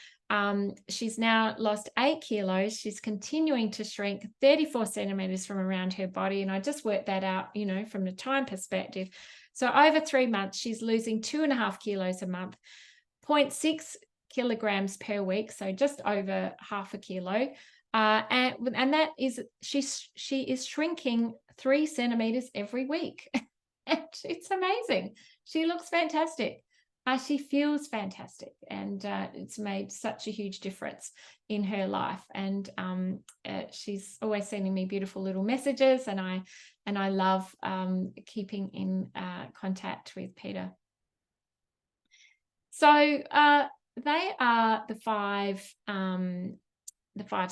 She's now lost 8 kilos. She's continuing to shrink 34 centimeters from around her body. And I just worked that out, from the time perspective. So over 3 months, she's losing 2.5 kilos a month, 0.6 kilograms per week. So just over half a kilo. And that is, she is shrinking 3 centimeters every week. And it's amazing. She looks fantastic. She feels fantastic, and it's made such a huge difference in her life. And she's always sending me beautiful little messages, and I love keeping in contact with Peter. So they are the 5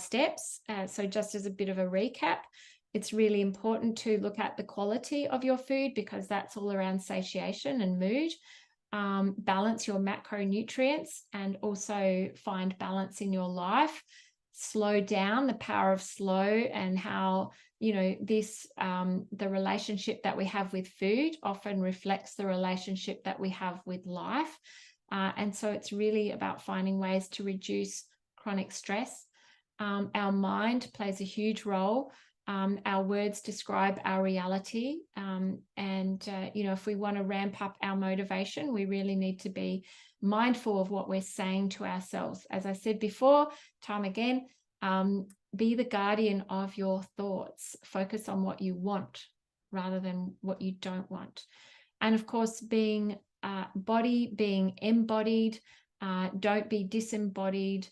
steps. So just as a bit of a recap, it's really important to look at the quality of your food, because that's all around satiation and mood. Balance your macronutrients, and also find balance in your life. Slow down, the power of slow, and how, this, the relationship that we have with food often reflects the relationship that we have with life. And so it's really about finding ways to reduce chronic stress. Our mind plays a huge role. Our words describe our reality. If we want to ramp up our motivation, we really need to be mindful of what we're saying to ourselves. As I said before, time again, be the guardian of your thoughts. Focus on what you want rather than what you don't want. And of course, being embodied, don't be disembodied.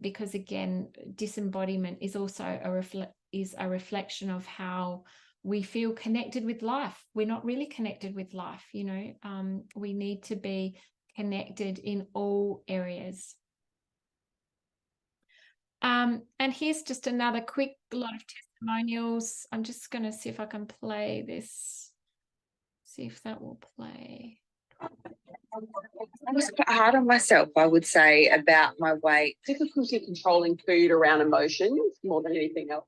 because again, disembodiment is also a reflection of how we feel connected with life. We're not really connected with life, you know. We need to be connected in all areas. And here's just another quick lot of testimonials. I'm just going to see if I can play this, see if that will play. I was quite hard on myself, I would say, about my weight. Difficulty controlling food around emotions more than anything else.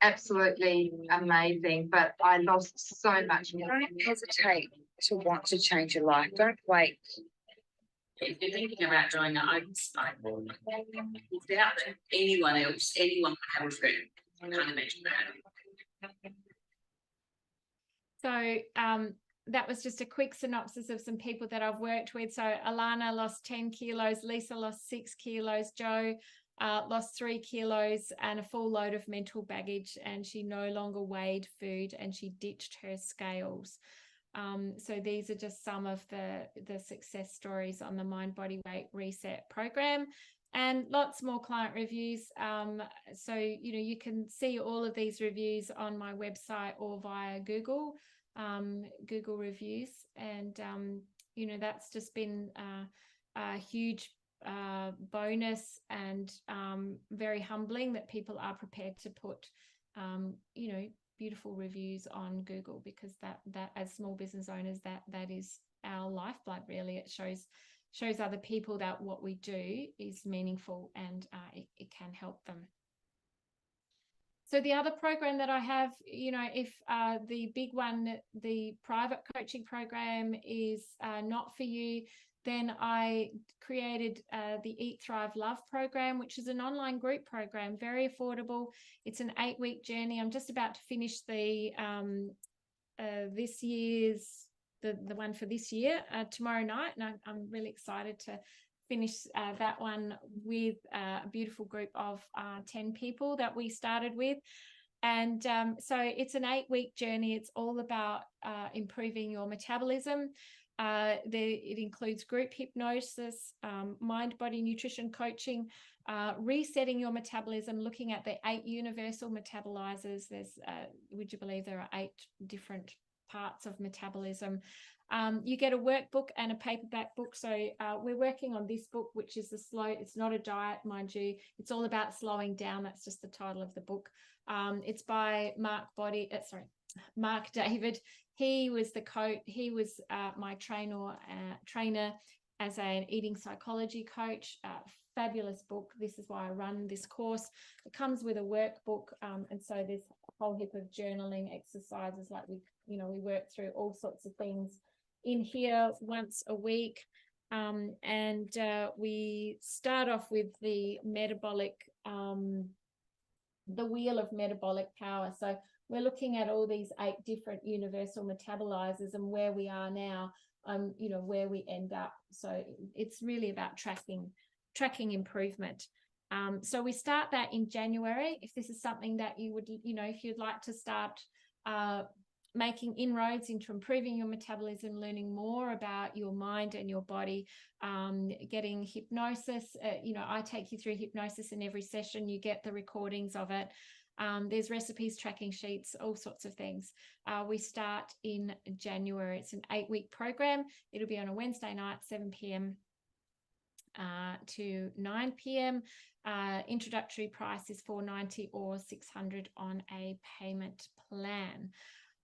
Absolutely amazing, but I lost so much. Don't hesitate to want to change your life. Don't wait. If you're thinking about doing it, without anyone else, anyone would have a food. I can't imagine that. So that was just a quick synopsis of some people that I've worked with. So Alana lost 10 kilos, Lisa lost 6 kilos, Joe lost 3 kilos and a full load of mental baggage, and she no longer weighed food and she ditched her scales. So these are just some of the success stories on the Mind Body Weight Reset program, and lots more client reviews. So, you know, you can see all of these reviews on my website or via Google reviews. And, you know, that's just been a huge bonus, and very humbling that people are prepared to put, you know, beautiful reviews on Google, because that as small business owners, that is our lifeblood, really. It shows other people that what we do is meaningful, and it can help them. So the other program that I have, you know, if the big one, the private coaching program, is not for you, then I created the Eat, Thrive, Love program, which is an online group program, very affordable. It's an 8-week journey. I'm just about to finish the this year's, the one for this year tomorrow night, and I'm really excited to finish that one with a beautiful group of 10 people that we started with. And so it's an 8-week journey. It's all about improving your metabolism. It includes group hypnosis, mind-body nutrition coaching, resetting your metabolism, looking at the 8 universal metabolizers. There's, would you believe there are 8 different parts of metabolism? You get a workbook and a paperback book. So we're working on this book, which is it's not a diet, mind you. It's all about slowing down. That's just the title of the book. It's by Mark David. He was the coach. He was my trainer as an eating psychology coach. Fabulous book. This is why I run this course. It comes with a workbook, and so there's a whole heap of journaling exercises. Like we work through all sorts of things in here once a week, and we start off with the metabolic, the wheel of metabolic power. So we're looking at all these 8 different universal metabolizers and where we are now, where we end up. So it's really about tracking improvement. So we start that in January. If this is something that you would, if you'd like to start making inroads into improving your metabolism, learning more about your mind and your body, getting hypnosis. I take you through hypnosis in every session. You get the recordings of it. There's recipes, tracking sheets, all sorts of things. We start in January. It's an 8-week program. It'll be on a Wednesday night, 7 p.m. To 9 p.m. Introductory price is $490 or $600 on a payment plan.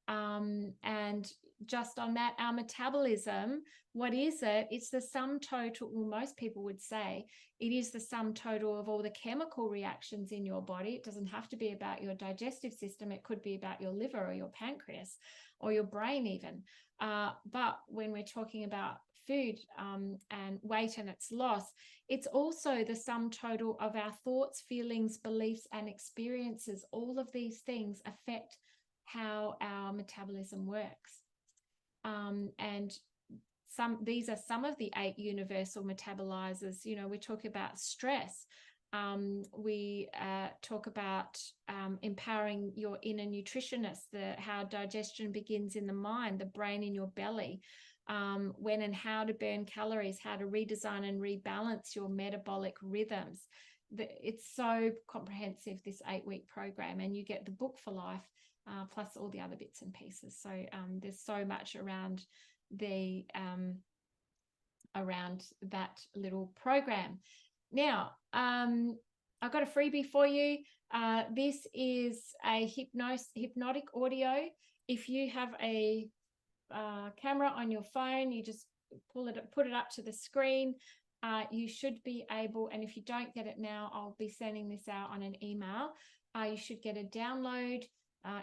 And just on that, our metabolism, what is it? It's the sum total, well, most people would say it is the sum total of all the chemical reactions in your body. It doesn't have to be about your digestive system. It could be about your liver or your pancreas or your brain even. But when we're talking about food and weight and its loss, it's also the sum total of our thoughts, feelings, beliefs, and experiences. All of these things affect how our metabolism works. And these are some of the 8 universal metabolizers. We talk about stress. We talk about empowering your inner nutritionist, how digestion begins in the mind, the brain in your belly. when and how to burn calories, how to redesign and rebalance your metabolic rhythms. It's so comprehensive, this 8-week program, and you get the book for life, plus all the other bits and pieces. So there's so much around around that little program. Now, I've got a freebie for you. This is a hypnotic audio. If you have a camera on your phone, you just put it up to the screen. You should be able, and if you don't get it now, I'll be sending this out on an email. You should get a download.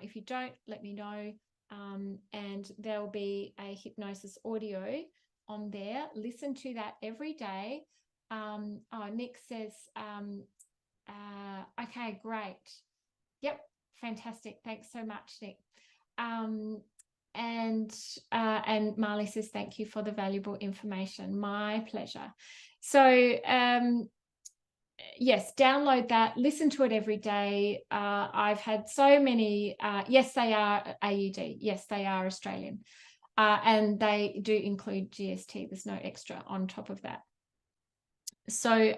If you don't, let me know. And there'll be a hypnosis audio on there. Listen to that every day. Nick says, okay, great. Yep, fantastic. Thanks so much, Nick. And Marley says, thank you for the valuable information. My pleasure. So yes, download that, listen to it every day. I've had so many, yes, they are AUD. Yes, they are Australian. And they do include GST. There's no extra on top of that. So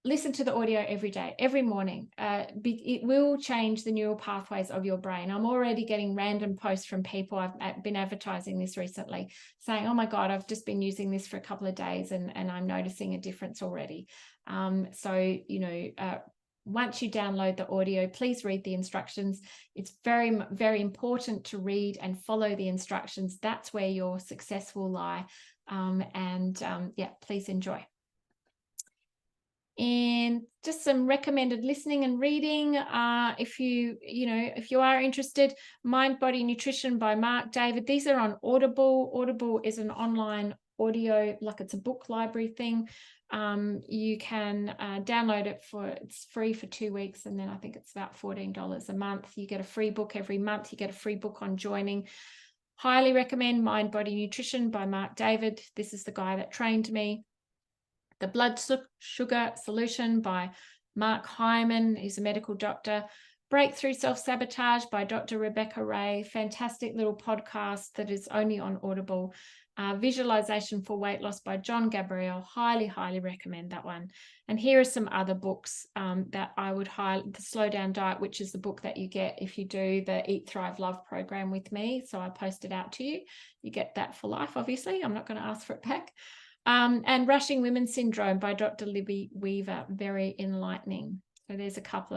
listen to the audio every day, every morning. It will change the neural pathways of your brain. I'm already getting random posts from people. I've been advertising this recently, saying, oh my God, I've just been using this for a couple of days and I'm noticing a difference already. So, once you download the audio, please read the instructions. It's very, very important to read and follow the instructions. That's where your success will lie. Yeah, please enjoy. And just some recommended listening and reading. If you are interested, Mind Body Nutrition by Mark David. These are on Audible. Audible is an online audio, like it's a book library thing. You can download it it's free for 2 weeks, and then I think it's about $14 a month. You get a free book every month. You get a free book on joining. Highly recommend Mind Body Nutrition by Mark David. This is the guy that trained me. The Blood Sugar Solution by Mark Hyman. He's a medical doctor. Breakthrough Self-Sabotage by Dr. Rebecca Ray. Fantastic little podcast that is only on Audible. Visualization for Weight Loss by John Gabriel. Highly, highly recommend that one. And here are some other books that I would highlight. The Slow Down Diet, which is the book that you get if you do the Eat, Thrive, Love program with me. So I post it out to you. You get that for life, obviously. I'm not going to ask for it back. And Rushing Women's Syndrome by Dr. Libby Weaver. Very enlightening. So there's a couple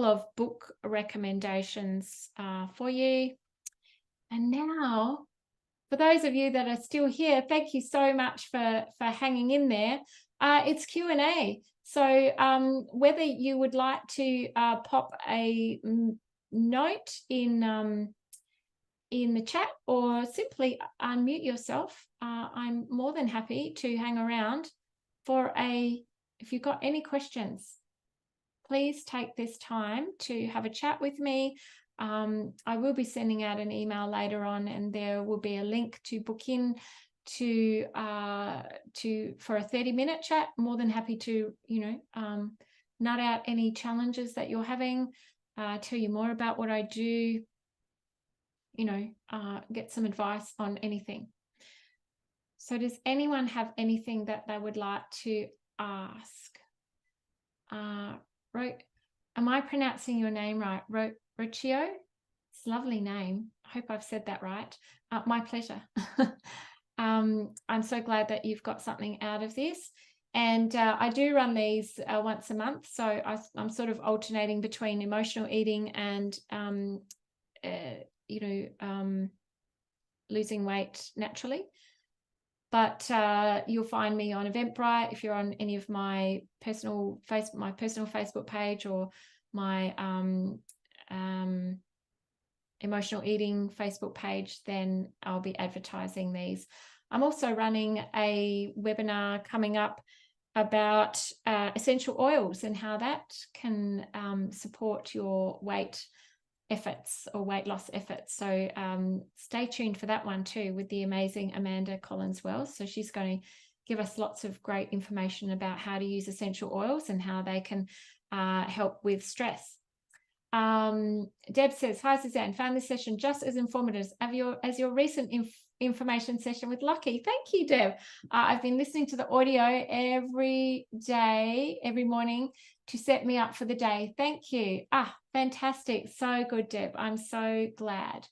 of book recommendations for you. And now, for those of you that are still here, thank you so much for hanging in there. It's Q&A. So whether you would like to pop a note in the chat or simply unmute yourself, I'm more than happy to hang around if you've got any questions, please take this time to have a chat with me. I will be sending out an email later on, and there will be a link to book in for a 30-minute chat. More than happy to, nut out any challenges that you're having, tell you more about what I do, get some advice on anything. So does anyone have anything that they would like to ask? Am I pronouncing your name right? Rocio? It's a lovely name. I hope I've said that right. My pleasure. I'm so glad that you've got something out of this. And I do run these once a month. So I'm sort of alternating between emotional eating and, losing weight naturally. But you'll find me on Eventbrite if you're on any of my personal Facebook page or my emotional eating Facebook page. Then I'll be advertising these. I'm also running a webinar coming up about essential oils and how that can support your weight efforts or weight loss efforts. So stay tuned for that one too, with the amazing Amanda Collins-Wells. So she's going to give us lots of great information about how to use essential oils and how they can help with stress. Deb says, hi Suzanne, found this session just as informative as your recent information session with Lucky. Thank you, Deb. I've been listening to the audio every day, every morning, to set me up for the day. Thank you. Fantastic. So good, Deb. I'm so glad.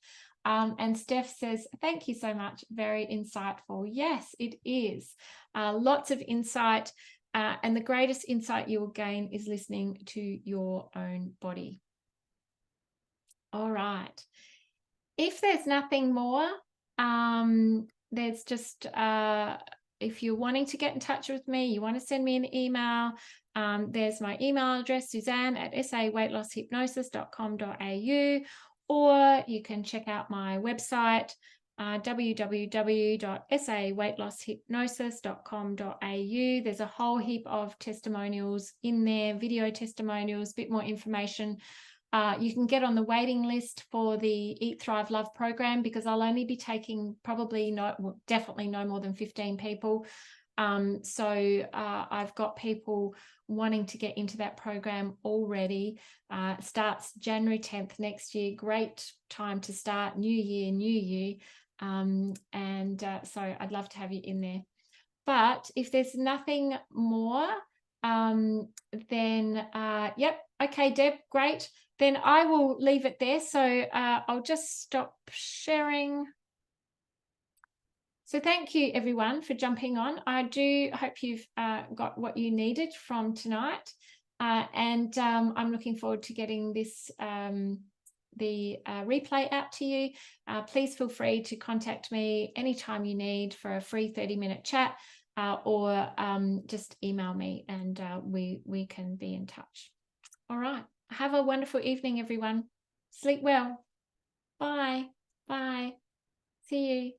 And Steph says, thank you so much. Very insightful. Yes, it is. Lots of insight. And the greatest insight you will gain is listening to your own body. All right. If there's nothing more, there's just, if you're wanting to get in touch with me, you want to send me an email, there's my email address, suzanne@saweightlosshypnosis.com.au, or you can check out my website, www.saweightlosshypnosis.com.au. There's a whole heap of testimonials in there, video testimonials, a bit more information. You can get on the waiting list for the Eat, Thrive, Love program, because I'll only be taking definitely no more than 15 people. So I've got people wanting to get into that program already. Starts January 10th next year. Great time to start. New year. So I'd love to have you in there. But if there's nothing more, then yep. Okay, Deb, great. Then I will leave it there. So I'll just stop sharing. So thank you, everyone, for jumping on. I do hope you've got what you needed from tonight. And I'm looking forward to getting this the replay out to you. Please feel free to contact me anytime you need for a free 30-minute chat, or just email me, and we can be in touch. All right. Have a wonderful evening, everyone. Sleep well. Bye. Bye. See you.